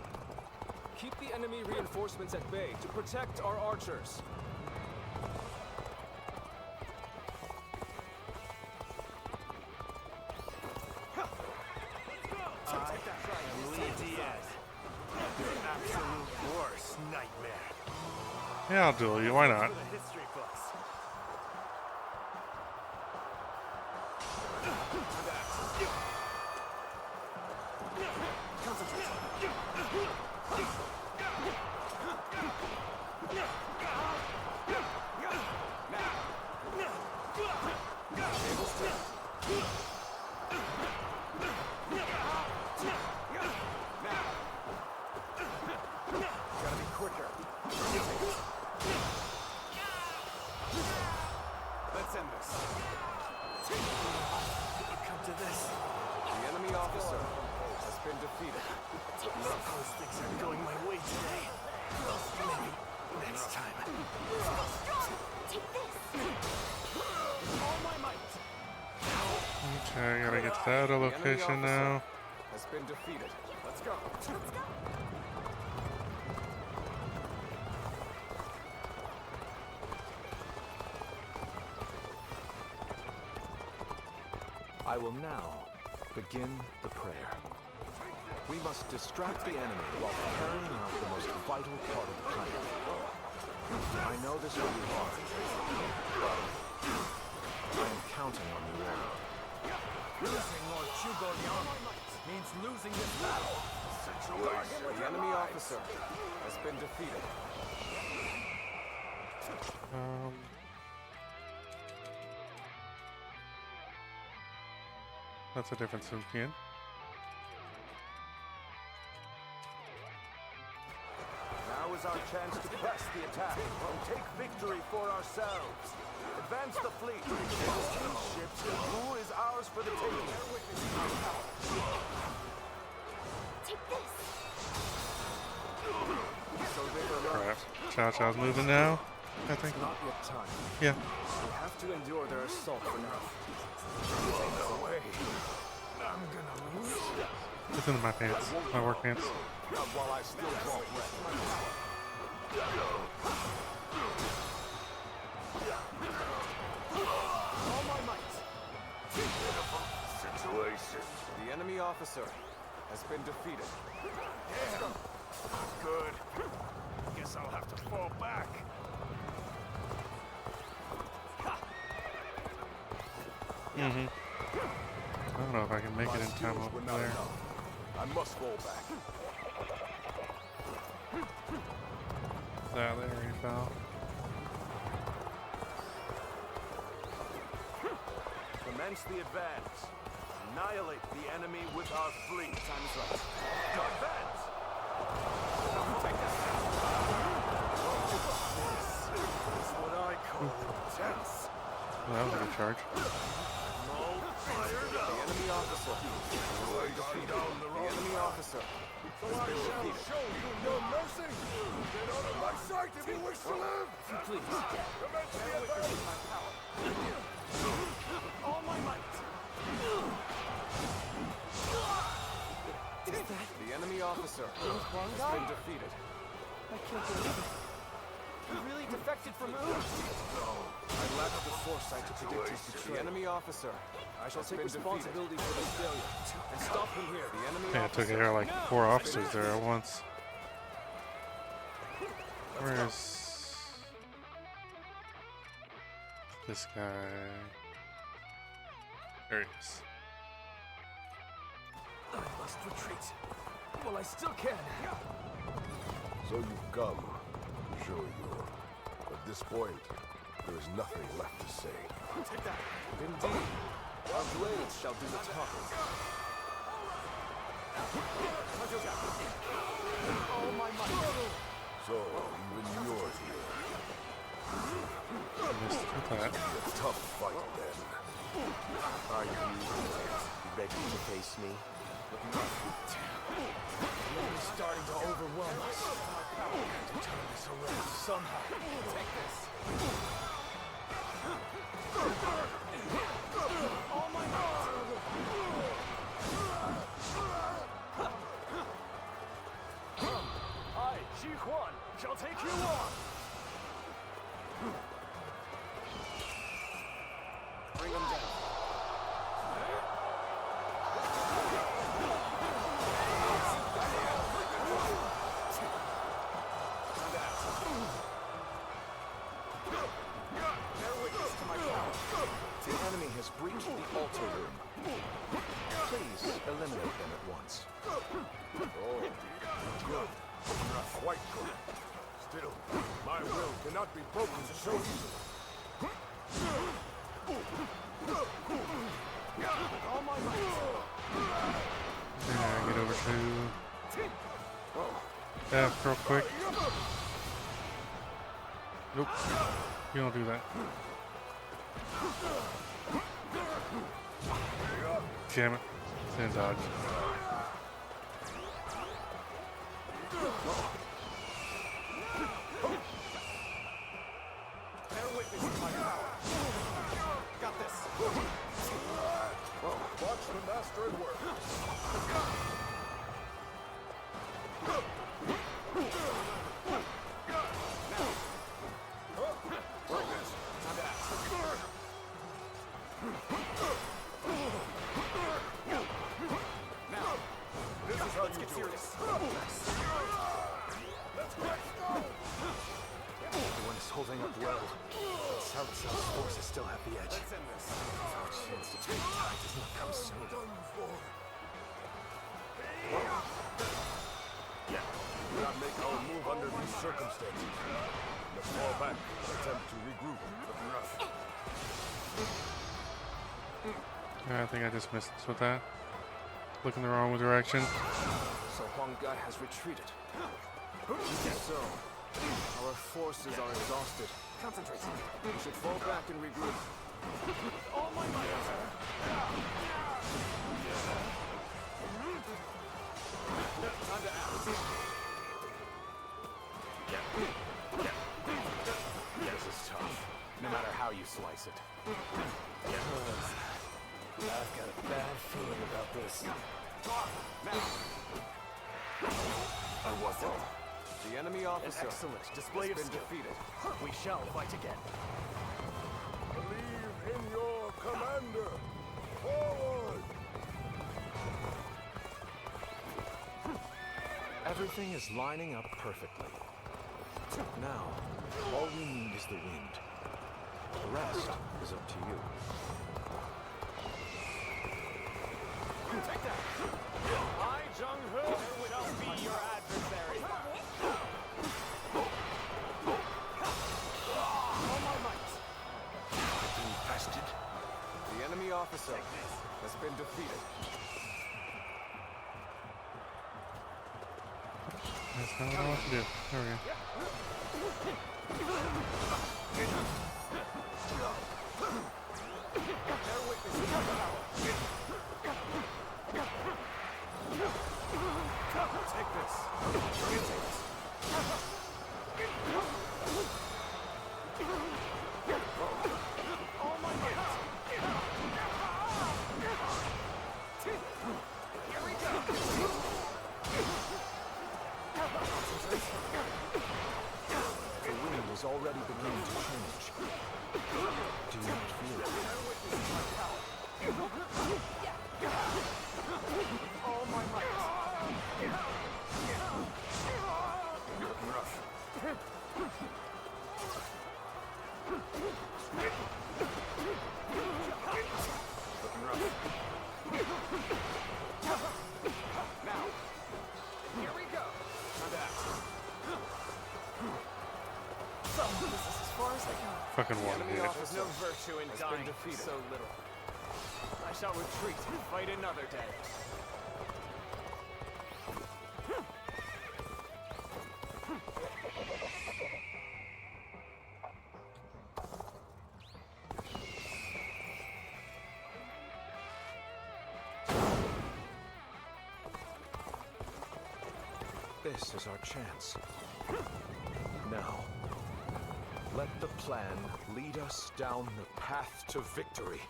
Keep the enemy reinforcements at bay to protect our archers. Absolute worst nightmare. Yeah, I'll duel you. Why not? History books. Gotta be quicker. Let's end this. Come to this. The enemy officer has been defeated. Those things are going my way today. Maybe next time. Take this. All my might. Okay, I gotta get to that other location now. Has been defeated. Let's go. Let's go. I will now begin the prayer. We must distract the enemy while carrying out the most vital part of the plan. I know this will be hard, but I am counting on you all. Losing Lord Zhuge Liang means losing this battle. The enemy officer has been defeated. That's a different Sunkian. Now is our chance to press the attack and take victory for ourselves. Advance the fleet. These ships, who is ours for the taking? Take this. Crap. Chow Chow's moving now, I think. Not yet time. Yeah. We have to endure their assault for now. No way. I'm gonna lose. It's in my pants. My work pants. Not while I still won't rest. All my might. Pitiful situation. The enemy officer has been defeated. Damn. Good. Guess I'll have to fall back. Mm-hmm. I don't know if I can make it in time Were over not there. enough. I must fall back. There he fell. Commence the advance. Annihilate the enemy with our fleet. Time is right. Advance! Take that. This is what I call intense. Well, that was a good charge. All fired up. The enemy officer. The enemy officer. So I shall show you no mercy. Get out of my sight if you wish to live. Please. Commence the advance. All my might. Is that the enemy officer has been defeated? I can't believe it. He really defected from Earth. I lack the foresight to predict his betrayal. The enemy officer. I shall take responsibility for this failure and stop him here. The enemy Yeah, I officer. took care of like 4 officers there at once. Where's this guy? There he is. I must retreat. Well, I still can. So you've come, show you. At this point, there is nothing left to say. Take that. Indeed. Our blades shall do the talking. Oh my might. So, even you're here. Missed with that. A tough fight, then. Are you ready to face me? The enemy's starting to overwhelm us. We have to turn this around somehow. Take this. Oh my might. I, Ji Huan, shall take you on. Bring him down. Bear witness to my power. The enemy has breached the altar room. Please eliminate them at once. Oh, good. Not quite good. Still, my will cannot be broken so easily. All my might. Yeah, get over to F real quick. Nope. You don't do that. Damn it. Didn't dodge. Bear witness to my power. Got this. Watch the master at work. This is how you do it. Everyone is holding up well. South South's forces still have the edge. Let's end this. Our chance to turn the tide does not come soon. Do not make our move under these circumstances. Let's fall back and attempt to regroup. Yeah, I think I just missed with that. Looking the wrong direction. So Huang Gai has retreated. So, our forces are exhausted. Concentrate. We should fall back and regroup. All my might. Time to act. This is tough, no matter how you slice it. I've got a bad feeling about this. I wasn't. The enemy officer Excellent display has of been skill. defeated. We shall fight again. Believe in your commander. Forward! Everything is lining up perfectly. Now, all we need is the wind. The rest is up to you. Take that. I, Zheng He, shall be your adversary. All my might. Being tested? The enemy officer has been defeated. That's not what I want to do. There we go. Bear witness to the power. Take this. All my might. Here we go. The wind is already beginning to change. Do you not feel it? All my might. Looking rough. Looking rough. Now, here we go. So, this is as far as I go. Fucking one Enemy hit. officer No virtue in has dying been defeated. so little. I shall retreat and fight another day. This is our chance. Now, let the plan lead us down the path to victory.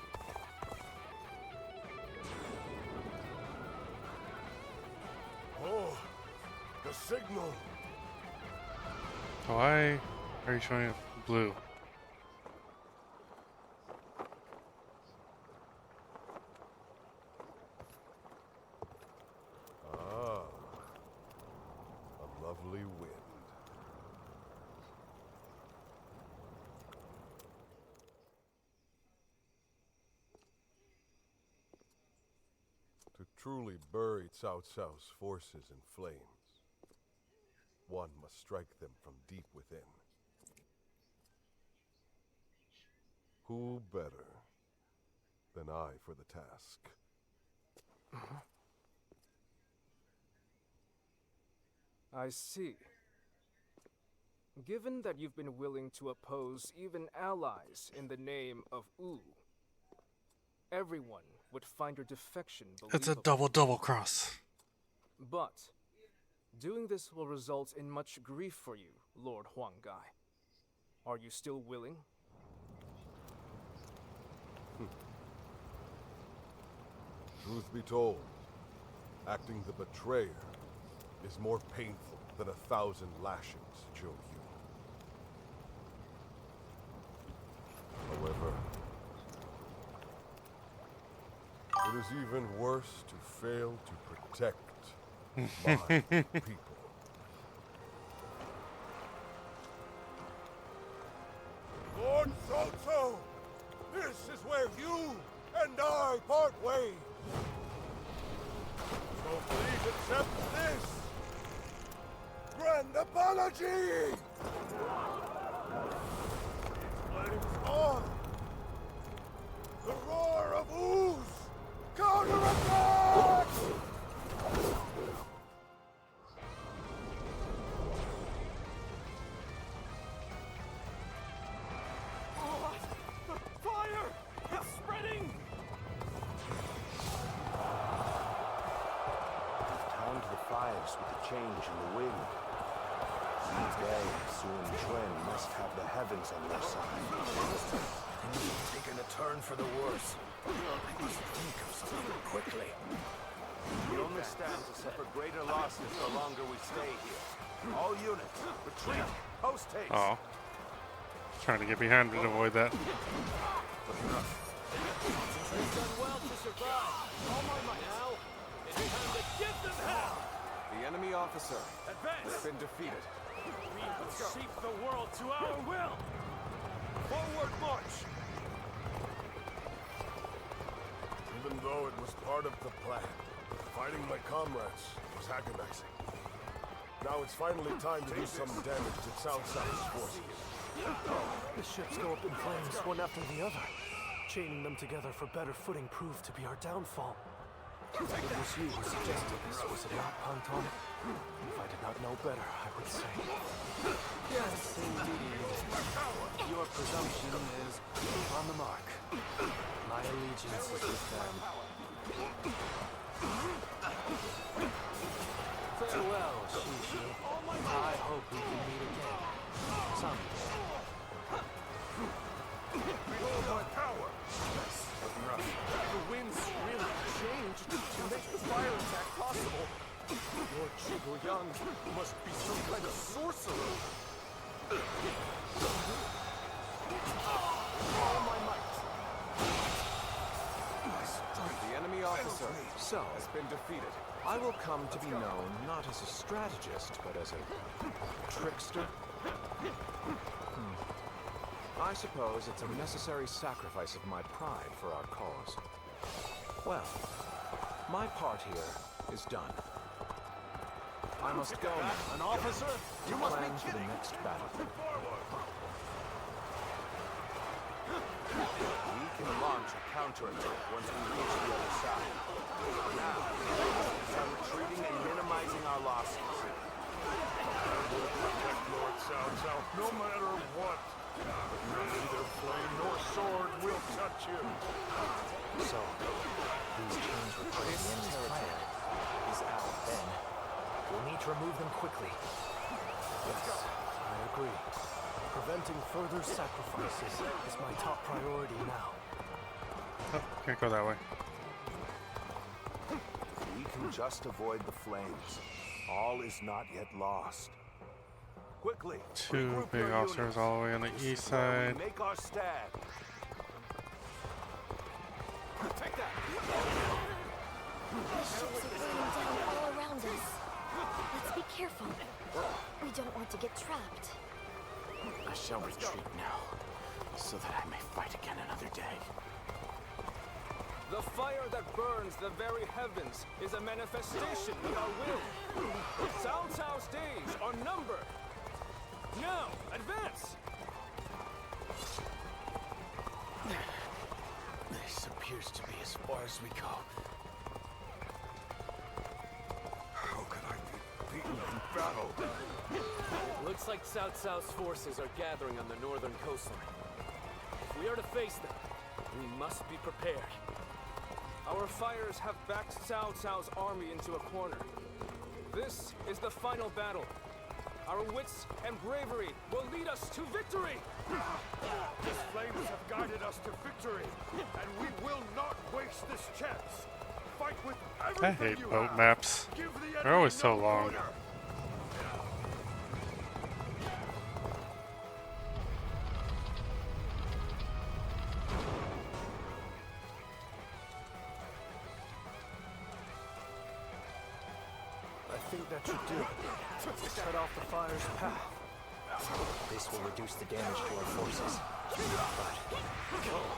Oh, the signal. Why are you showing it blue? Ah, a lovely wind. To truly bury Cao Cao's forces in flames, one must strike them from deep within. Who better than I for the task? I see. Given that you've been willing to oppose even allies in the name of Wu, everyone would find your defection believable. It's a double cross. But doing this will result in much grief for you, Lord Huanggai. Are you still willing? Truth be told, acting the betrayer is more painful than 1,000 lashings, Zhou Yu. However, it is even worse to fail to protect my people. Lord Cao Cao, this is where you and I part ways. So please accept this grand apology! Flames on! The roar of ooze! Counterattack! Fire! It's spreading! Timed the fires with the change in the wind. They, Sun Quan, must have the heavens on their side. Things have taken a turn for the worse. I must think of something quickly. We only stand to suffer greater losses the longer we stay here. All units, retreat, post haste. Oh. Trying to get behind me to avoid that. We've done well to survive. All my might. Now, it's time to give them hell! The enemy officer Advance! has been defeated. We will shape the world to our will! Forward march! Even though it was part of the plan, fighting my comrades was agonizing. Now it's finally time to do some damage to Cao Cao's forces. The ships go up in flames one after the other. chaining them together for better footing proved to be our downfall. It was you who suggested this, was it not, Pantong? If I did not know better, I would say. Yes, indeed. Your presumption is on the mark. My allegiance is with them. Farewell, Shishu. I hope we can meet again. Someday. Behold my power! The winds really changed to make the fire attack possible. Lord Zhuge Yang must be some kind of sorcerer. All my might. The enemy officer has been defeated. I will come to be known not as a strategist, but as a trickster. I suppose it's a necessary sacrifice of my pride for our cause. Well, my part here is done. I must go now. An officer? You must be Plan for the kidding. next battle. We can launch a counterattack once we reach the other side. Now, we are retreating and minimizing our losses. We'll protect Lord Cao Cao no matter what. Neither flame nor sword will touch you. So, these chains were put in the enemy's territory. Is out then. We'll need to remove them quickly. Yes, I agree. Preventing further sacrifices is my top priority now. Oh, can't go that way. We can just avoid the flames. All is not yet lost. Quickly, Two regroup big your officers units. all the way on the east This is where side. we make our stand. Take that! The ships are raining down all around us. Let's be careful. We don't want to get trapped. I shall retreat now, so that I may fight again another day. The fire that burns the very heavens is a manifestation of our will. Cao Cao's days are numbered. Now, advance! This appears to be as far as we go. How could I be beaten in battle? Looks like Cao Cao's forces are gathering on the northern coastline. If we are to face them, we must be prepared. Our fires have backed Cao Cao's army into a corner. This is the final battle. Our wits and bravery will lead us to victory! These flames have guided us to victory, and we will not waste this chance. Fight with everything I hate you boat have. maps. Give the They're enemy always so no long. quarter. I think that should do it. Cut off the fire's path. This will reduce the damage to our forces. But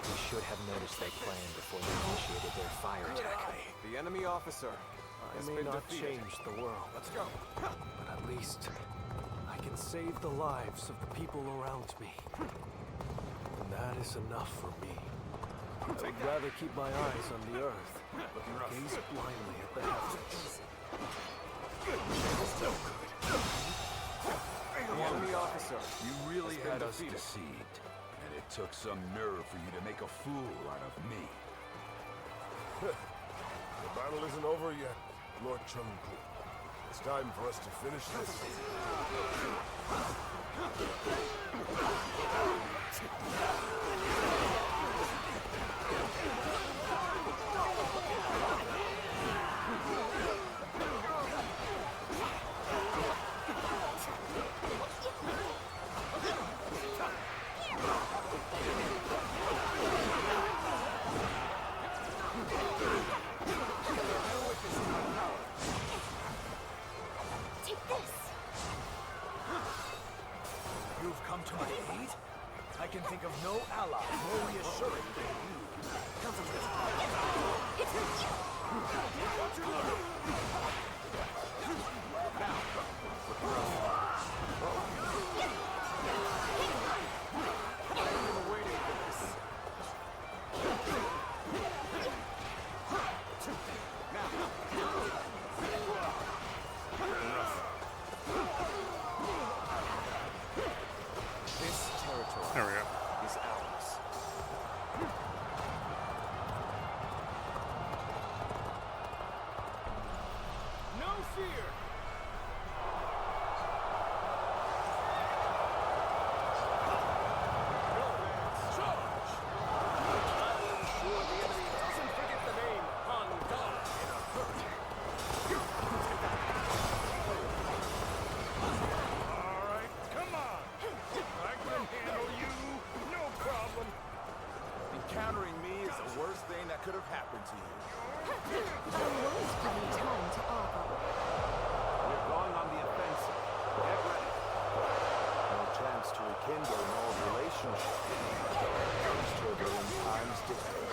we should have noticed their plan before they initiated their fire attack. The enemy officer I has may been not defeated. change the world. Let's go. But at least I can save the lives of the people around me. And that is enough for me. I would rather keep my eyes on the earth, gaze blindly at the heavens. The enemy officer You really has been had us defeated. deceived. And it took some nerve for you to make a fool out of me. The battle isn't over yet, Lord Chengpu. It's time for us to finish this. Take this. You've come to my aid? I can think of no ally more reassuring Encountering me is the worst thing that could have happened to you. I was given time to argue. We're going on the offensive. Get ready. No chance to rekindle an old relationship. Those turbulent times dictate.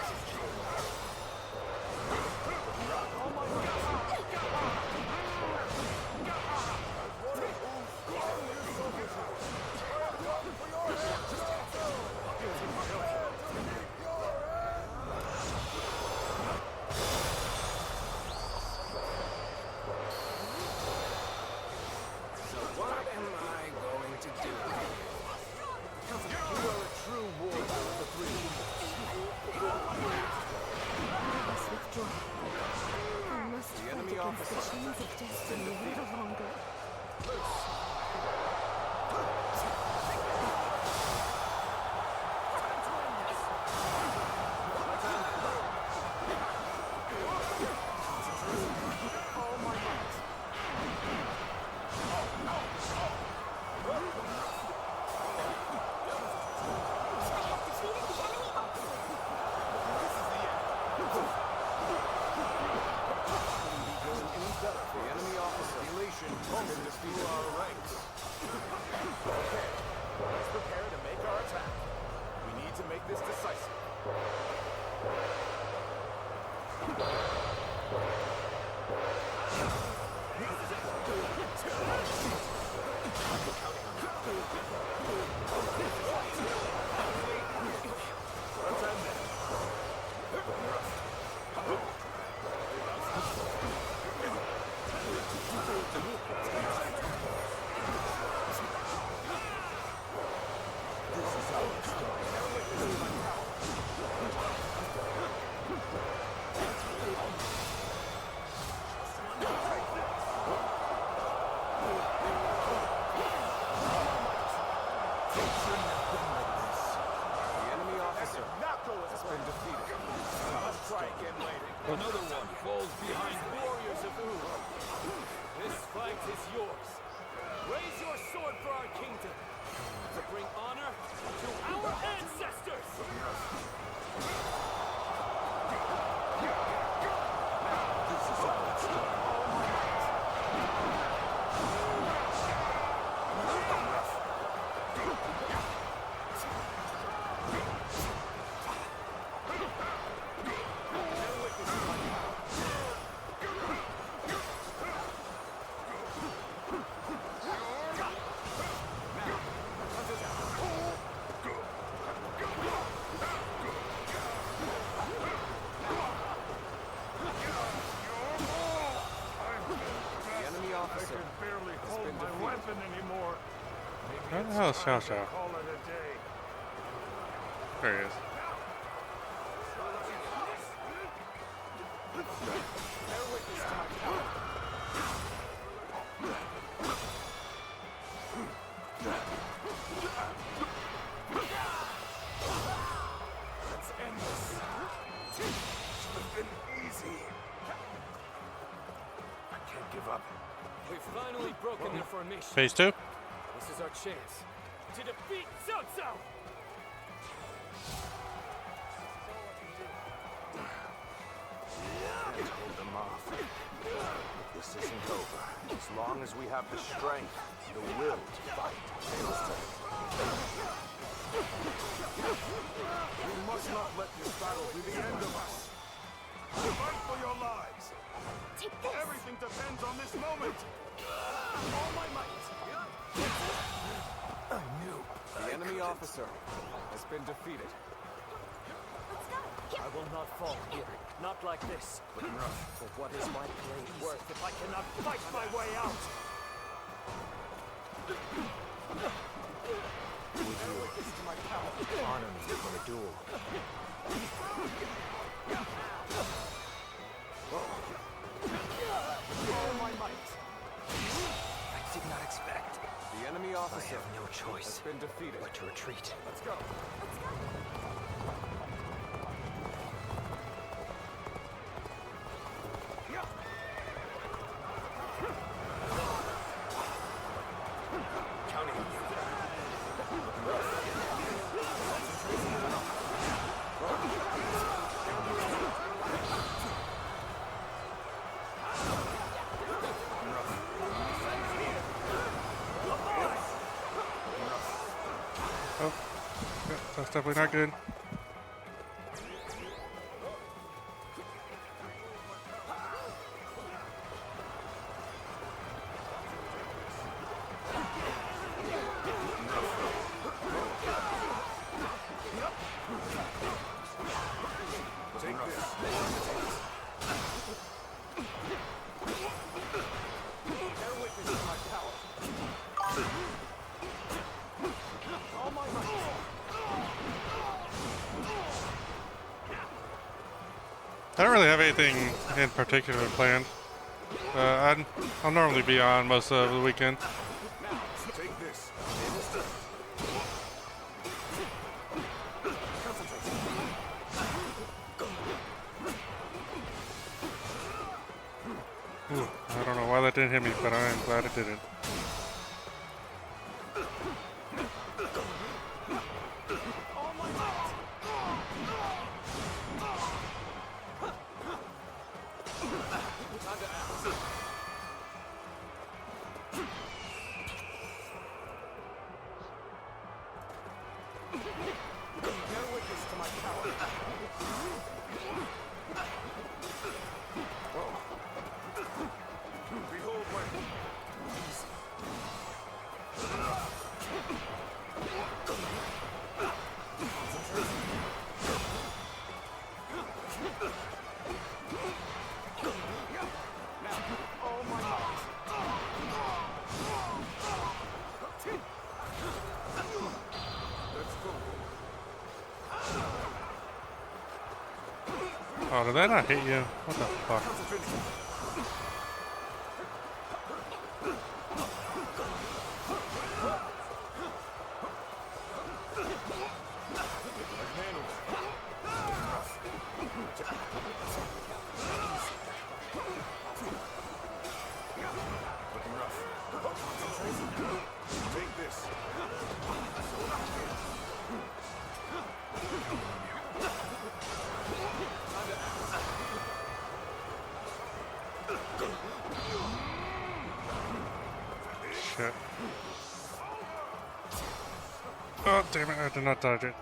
Another one falls behind warriors of Ood. This fight is yours. Raise your sword for our kingdom to bring honor to our ancestors. This is how it's done. Where the hell is Xiao Xiao? There he is. Let's end this. Should have been easy. I can't give up. We've finally broken their formation. Phase 2? This is our chance to defeat Cao Cao! Can't hold them off. But this isn't over. As long as we have the strength, the will to fight. You must not let this battle be the end of us. Fight for your lives. Take this. Everything depends on this moment. All my might. I knew. The enemy officer has been defeated. I will not fall here. Not like this. For what is my blade worth if I cannot fight my way out? Would you honor me in a duel? All my might. I did not expect. The enemy officer I have no choice has been defeated. but to retreat. Let's go. Counting on you. definitely not good. I don't really have anything in particular planned. I'll normally be on most of the weekend. Take this. Ooh, I don't know why that didn't hit me, but I'm glad it didn't. Oh, did that not hit you? What the fuck? Take this. Shit. Oh, damn it, I did not dodge it.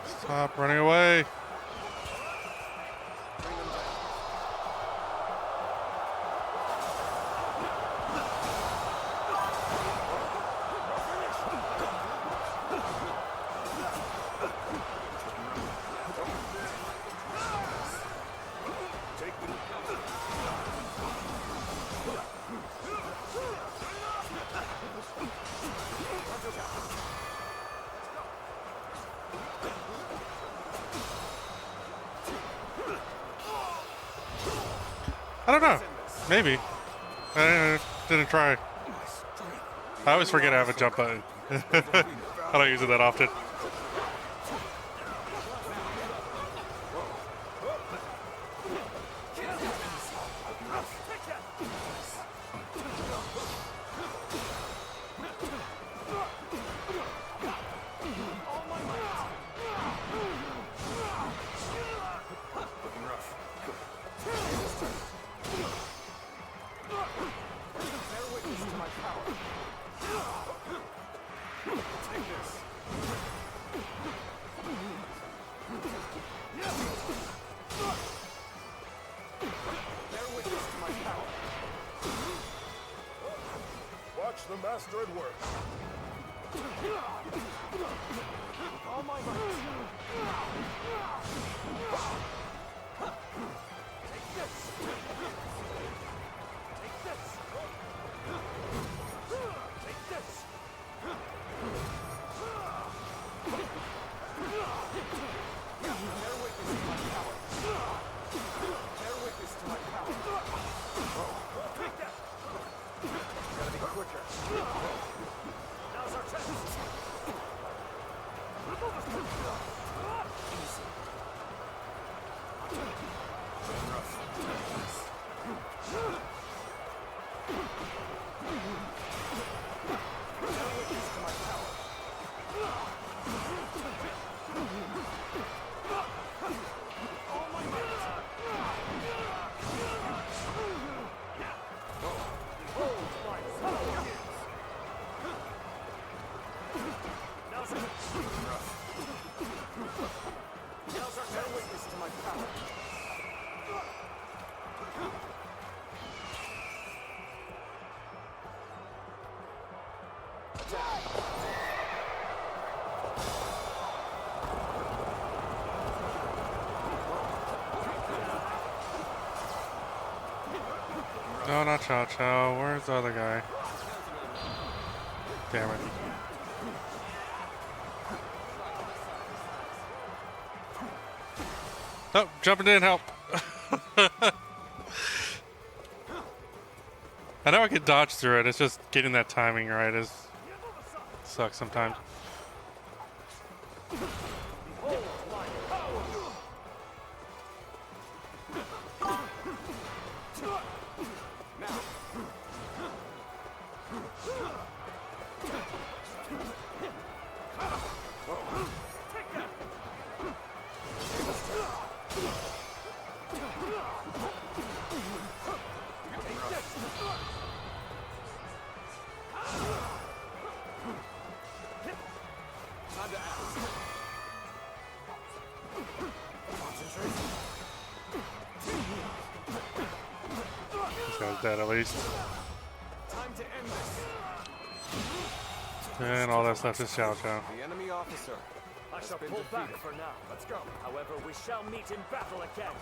Stop running away. I don't know. Maybe. I didn't try. I always forget I have a jump button. I don't use it that often. Watch the master at work. All my might. Take this. Take this. Take this. Bear witness to my power. Bear witness to my power. Take that. Gotta be quicker. Now's our chance. Easy. Bear witness to my power. All my might. Bear witness to my power. No, not Chow Chow. Where's the other guy? Damn it. Oh, jumping in, help. I know I could dodge through it. It's just getting that timing right is sucks sometimes. This guy's dead at least. Time to end this. And all that stuff is Chow Chow. The enemy officer. I shall pull back for now. Let's go. However, we shall meet in battle again.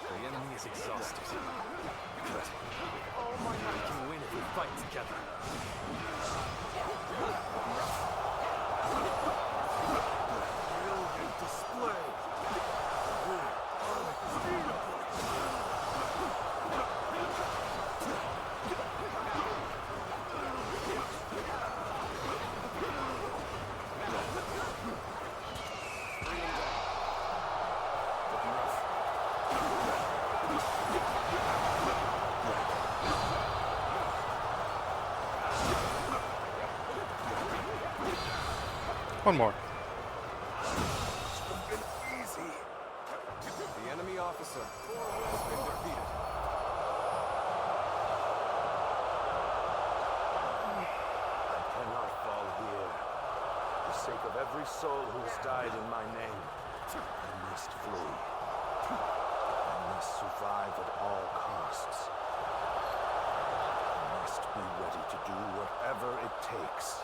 The enemy is exhausted. But we can win if we fight together. Brilliant display. One more. Easy. The enemy officer has been defeated. I cannot fall here. For the sake of every soul who has died in my name, I must flee. I must survive at all costs. I must be ready to do whatever it takes.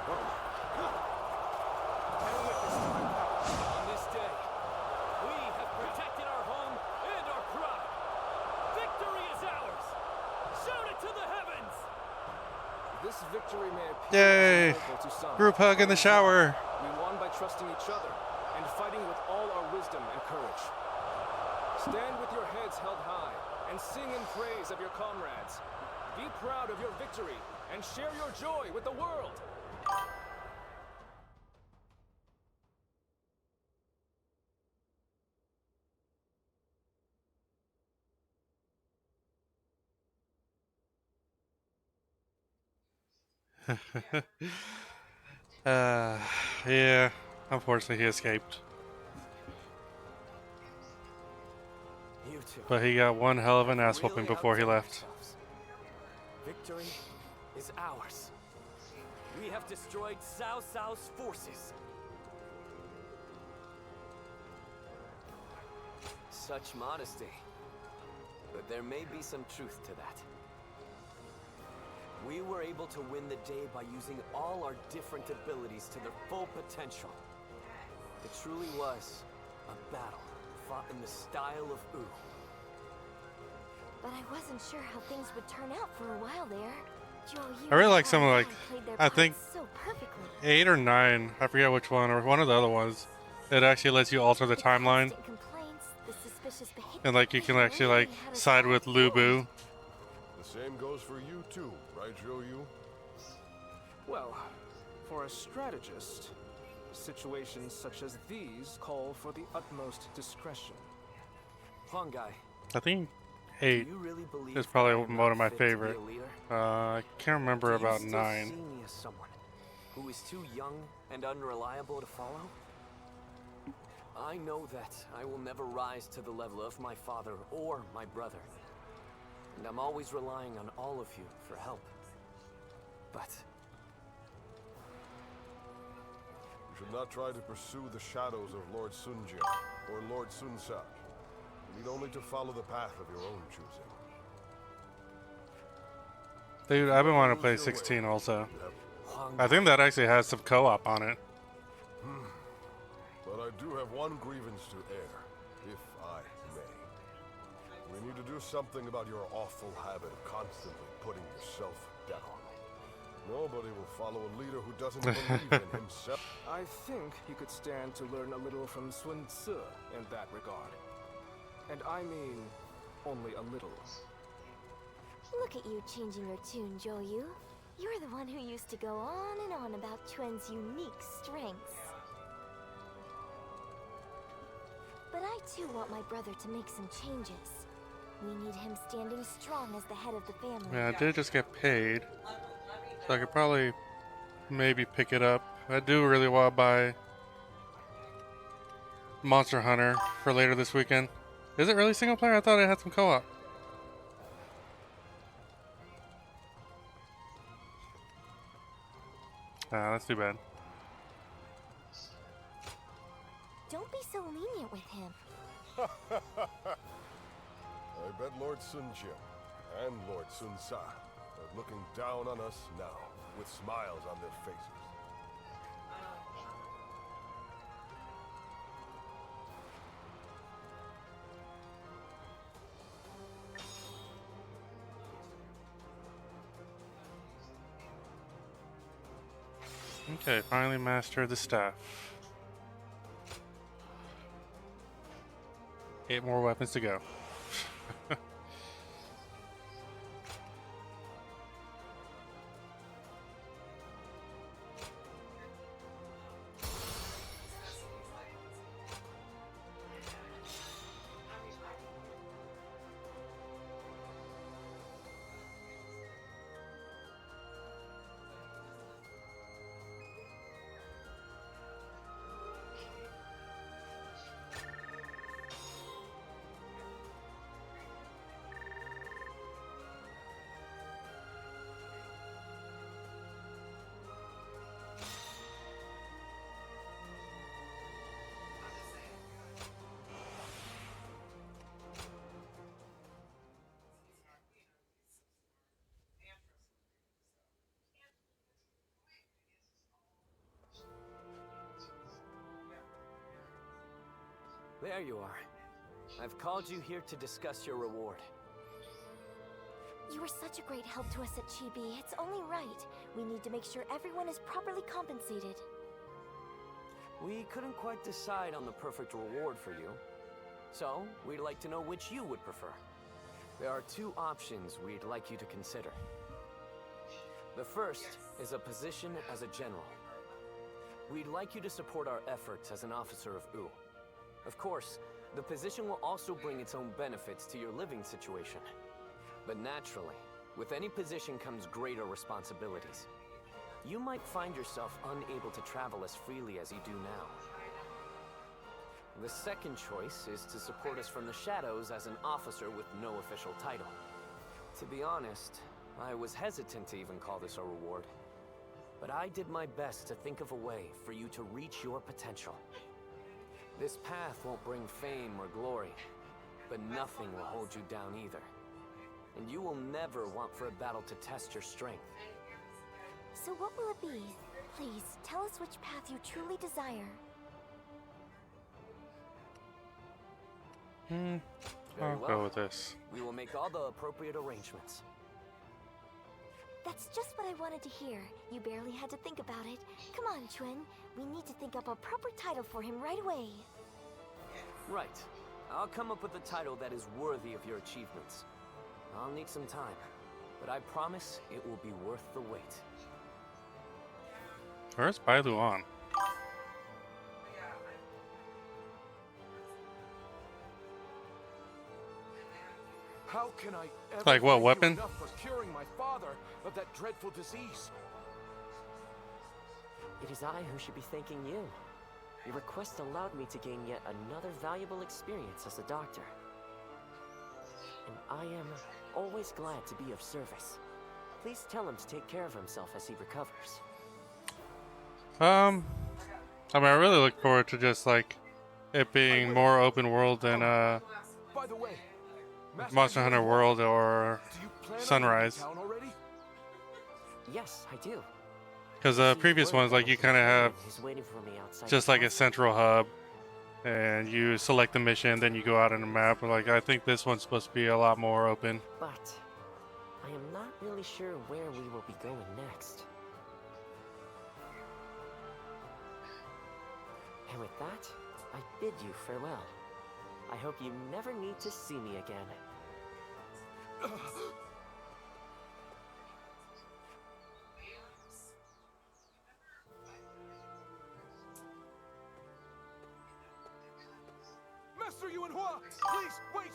On this day, we have protected our home and our pride. Victory is ours. Shout it to the heavens. This victory may appear Yay! simple to some. Group hug in the shower. We won by trusting each other and fighting with all our wisdom and courage. Stand with your heads held high and sing in praise of your comrades. Be proud of your victory and share your joy with the world. Yeah, unfortunately he escaped. You two. But he got one hell of an ass whooping Really before he outdone left. yourselves. Victory is ours. We have destroyed Cao Cao's forces. Such modesty. But there may be some truth to that. We were able to win the day by using all our different abilities to their full potential. It truly was a battle fought in the style of Wu. But I wasn't sure how things would turn out for a while there. Joe, you I really and like some of, Kai like, played their I think parts so perfectly. 8 or 9, I forget which one, or one of the other ones. It actually lets you alter the timeline. Constant complaints, the suspicious behavior. And like you can actually like Learning how to side solve with Lu Bu. The same goes for you too, right, Zhou? Well, for a strategist, situations such as these call for the utmost discretion. Huang Gai, I think do 8. you really believe is probably I'm one of my not fit to be a favorite. leader? I can't remember about Do you still 9. see me as someone who is too young and unreliable to follow? I know that I will never rise to the level of my father or my brother. And I'm always relying on all of you for help. But You should not try to pursue the shadows of Lord Sun Jian or Lord Sun Sa. You need only to follow the path of your own choosing. Dude, I've been wanting to play 16 also. I think that actually has some co-op on it. But I do have one grievance to air, if I may. We need to do something about your awful habit of constantly putting yourself down. Nobody will follow a leader who doesn't believe in himself. I think you could stand to learn a little from Sun Tzu in that regard. And I mean, only a little. Look at you changing your tune, Zhou. You're the one who used to go on and on about Chuan's unique strengths. But I too want my brother to make some changes. We need him standing strong as the head of the family. Yeah, I did just get paid. So I could probably maybe pick it up. I do really want to buy Monster Hunter for later this weekend. Is it really single player? I thought it had some co-op. Ah, that's too bad. Don't be so lenient with him. I bet Lord Sun Jian and Lord Sun Sa are looking down on us now, with smiles on their faces. Okay, finally mastered the staff. 8 more weapons to go. there you are. I've called you here to discuss your reward. You were such a great help to us at Chibi. It's only right. We need to make sure everyone is properly compensated. We couldn't quite decide on the perfect reward for you. So, we'd like to know which you would prefer. There are 2 options we'd like you to consider. The first is a position as a general. We'd like you to support our efforts as an officer of U. Of course, the position will also bring its own benefits to your living situation. But naturally, with any position comes greater responsibilities. You might find yourself unable to travel as freely as you do now. The second choice is to support us from the shadows as an officer with no official title. To be honest, I was hesitant to even call this a reward. But I did my best to think of a way for you to reach your potential. This path won't bring fame or glory, but nothing will hold you down either. And you will never want for a battle to test your strength. So what will it be? Please, tell us which path you truly desire. I'll go with this. We will make all the appropriate arrangements. That's just what I wanted to hear. You barely had to think about it. Come on, Chuan. We need to think up a proper title for him right away. Right. I'll come up with a title that is worthy of your achievements. I'll need some time, but I promise it will be worth the wait. Where's Bai Luan? How can I ever Like what thank you weapon? enough for curing my father of that dreadful disease? It is I who should be thanking you. Your request allowed me to gain yet another valuable experience as a doctor. And I am always glad to be of service. Please tell him to take care of himself as he recovers. I mean, I really look forward to just like it being more open world than By the way, Monster Hunter World or Sunrise. town already? Yes, I do. Because the previous ones, like you kind of have He's waiting for me outside just the like a castle. central hub, and you select the mission, then you go out on the map. Like I think this one's supposed to be a lot more open. But I am not really sure where we will be going next. And with that, I bid you farewell. I hope you never need to see me again. Master Yuanhua, please wait.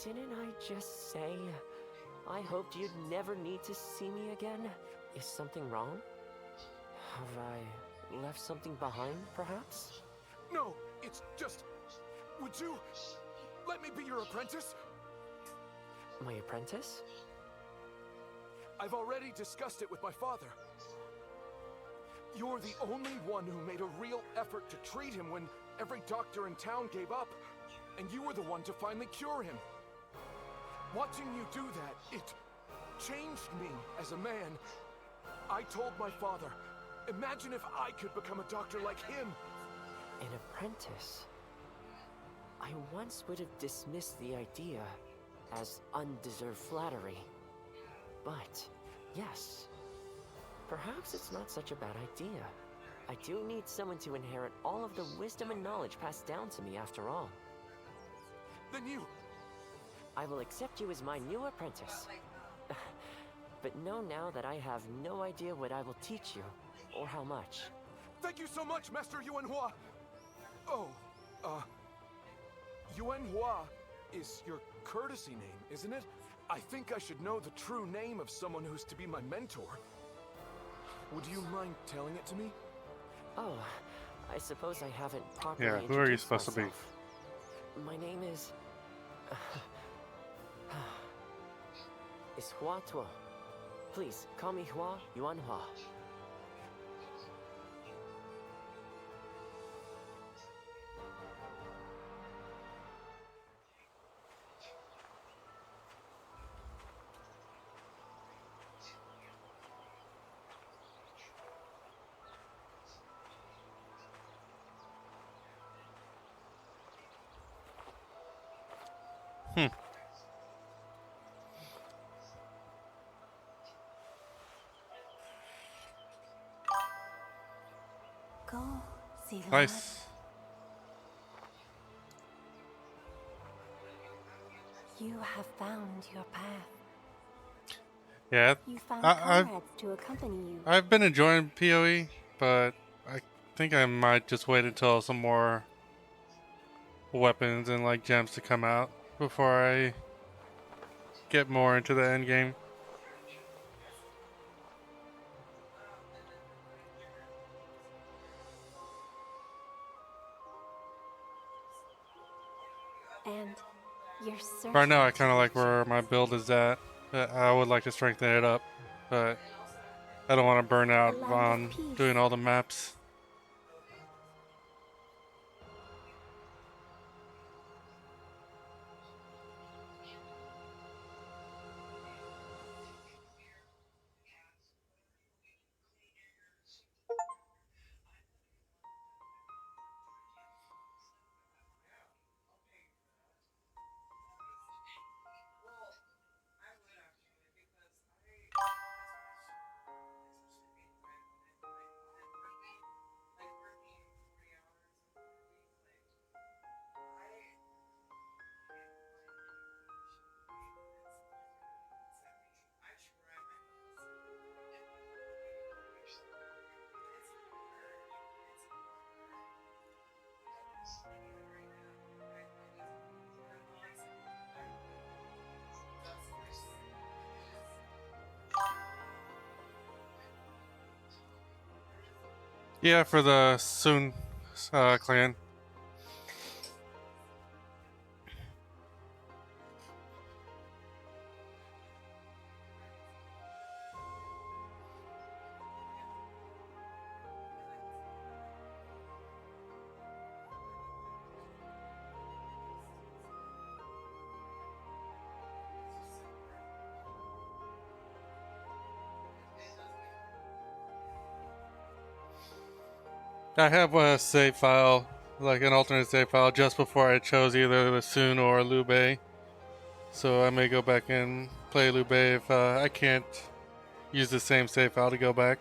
Didn't I just say I hoped you'd never need to see me again? Is something wrong? Have I left something behind, perhaps? No, it's just... Would you let me be your apprentice? My apprentice? I've already discussed it with my father. You're the only one who made a real effort to treat him when every doctor in town gave up, and you were the one to finally cure him. Watching you do that, it changed me as a man. I told my father, imagine if I could become a doctor like him. An apprentice? I once would have dismissed the idea as undeserved flattery. But, yes, perhaps it's not such a bad idea. I do need someone to inherit all of the wisdom and knowledge passed down to me after all. Then you... I will accept you as my new apprentice. But know now that I have no idea what I will teach you, or how much. Thank you so much, Master Yuanhua! Oh, Yuanhua is your courtesy name, isn't it? I think I should know the true name of someone who's to be my mentor. Would you mind telling it to me? Oh, I suppose I haven't properly Yeah, who are you introduced supposed to be? myself. My name is... is Hua Tuo. Please, call me Hua Yuanhua. Go, see the Nice. You have found your path. Yeah, You found I've comrades to accompany you. I've been enjoying PoE, but I think I might just wait until some more weapons and like gems to come out before I get more into the end game. And you're certain. Right now, I kind of like where my build is at. I would like to strengthen it up, but I don't want to burn out on doing all the maps. Yeah, for the Sun clan. I have a save file, like an alternate save file, just before I chose either the Sun or Liu Bei. So I may go back and play Liu Bei if I can't use the same save file to go back.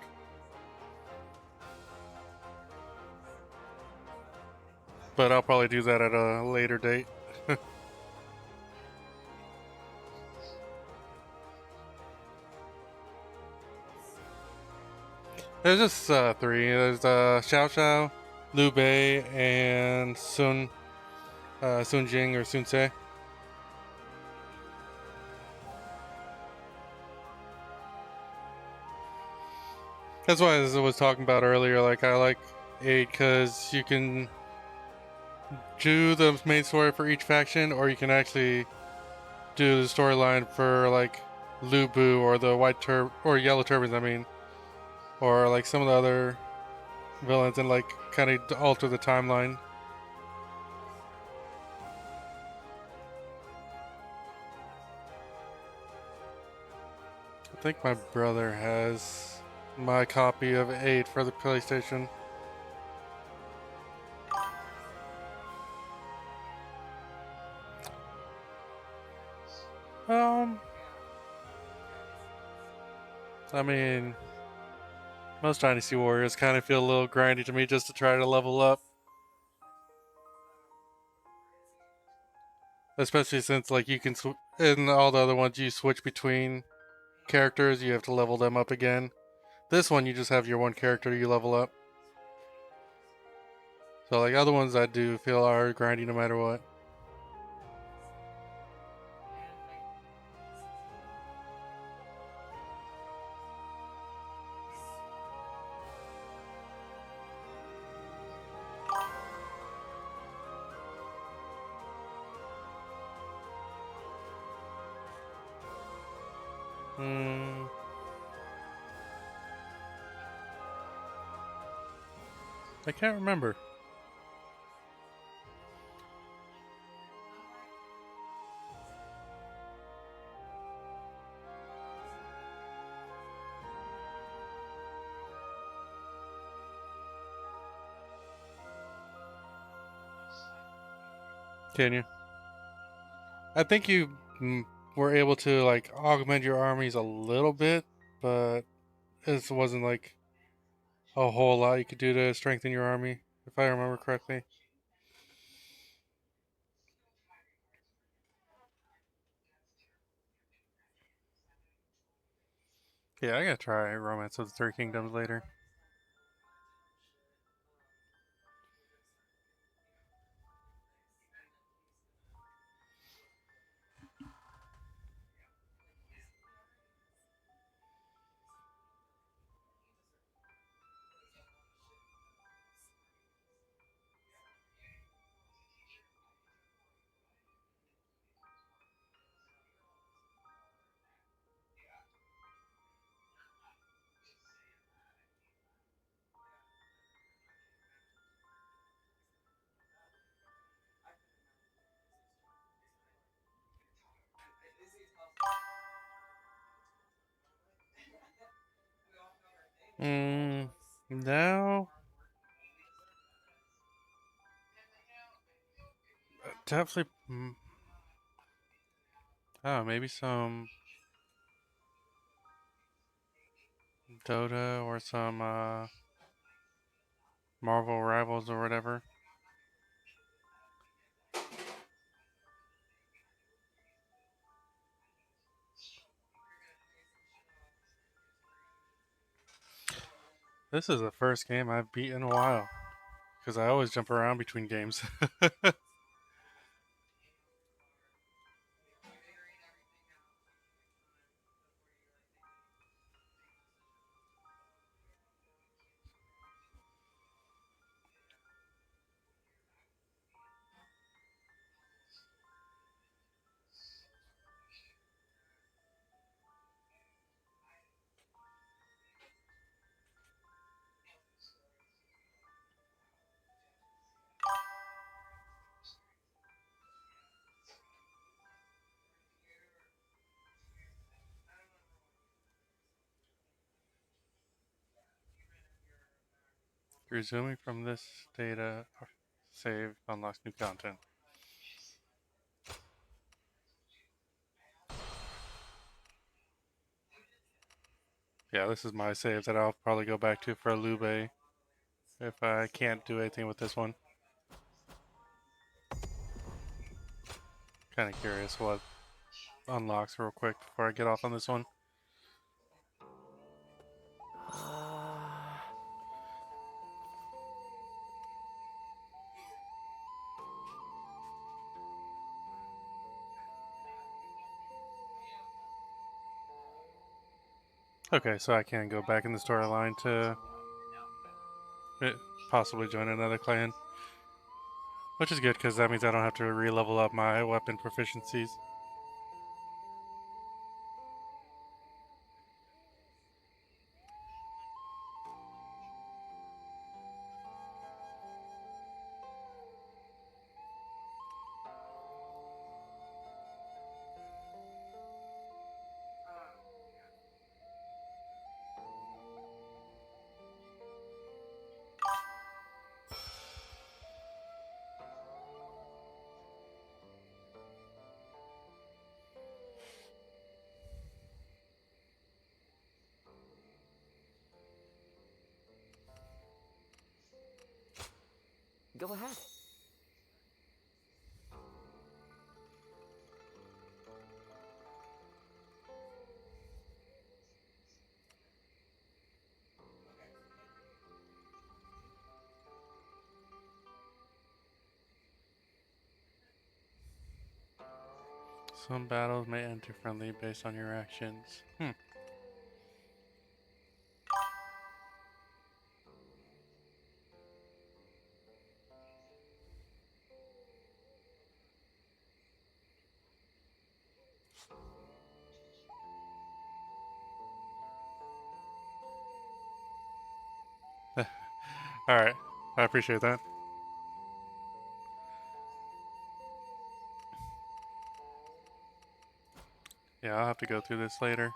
But I'll probably do that at a later date. There's just 3. There's Xiao Xiao, Liu Bei, and Sun Jing or Sun Ce. That's why as I was talking about earlier, like I like 8 because you can do the main story for each faction, or you can actually do the storyline for like Lu Bu or the or Yellow Turbans, I mean, or like some of the other villains, and like kind of alter the timeline. I think my brother has my copy of 8 for the PlayStation. I mean, most Dynasty Warriors kind of feel a little grindy to me just to try to level up. Especially since, like, you can, in all the other ones, you switch between characters, you have to level them up again. This one, you just have your one character you level up. So, like, other ones I do feel are grindy no matter what. I can't remember. Can you? I think you were able to like augment your armies a little bit, but it wasn't like a whole lot you could do to strengthen your army, if I remember correctly. Yeah, I gotta try Romance of the Three Kingdoms later. Now definitely. Oh, maybe some Dota or some Marvel Rivals or whatever. This is the first game I've beat in a while, because I always jump around between games. Resuming from this data save unlocks new content. Yeah, this is my save that I'll probably go back to for Lube if I can't do anything with this one. Kind of curious what unlocks real quick before I get off on this one. Okay, so I can go back in the storyline to possibly join another clan. Which is good, because that means I don't have to re-level up my weapon proficiencies. Go ahead. Some battles may enter friendly based on your actions. Alright, I appreciate that. Yeah, I'll have to go through this later.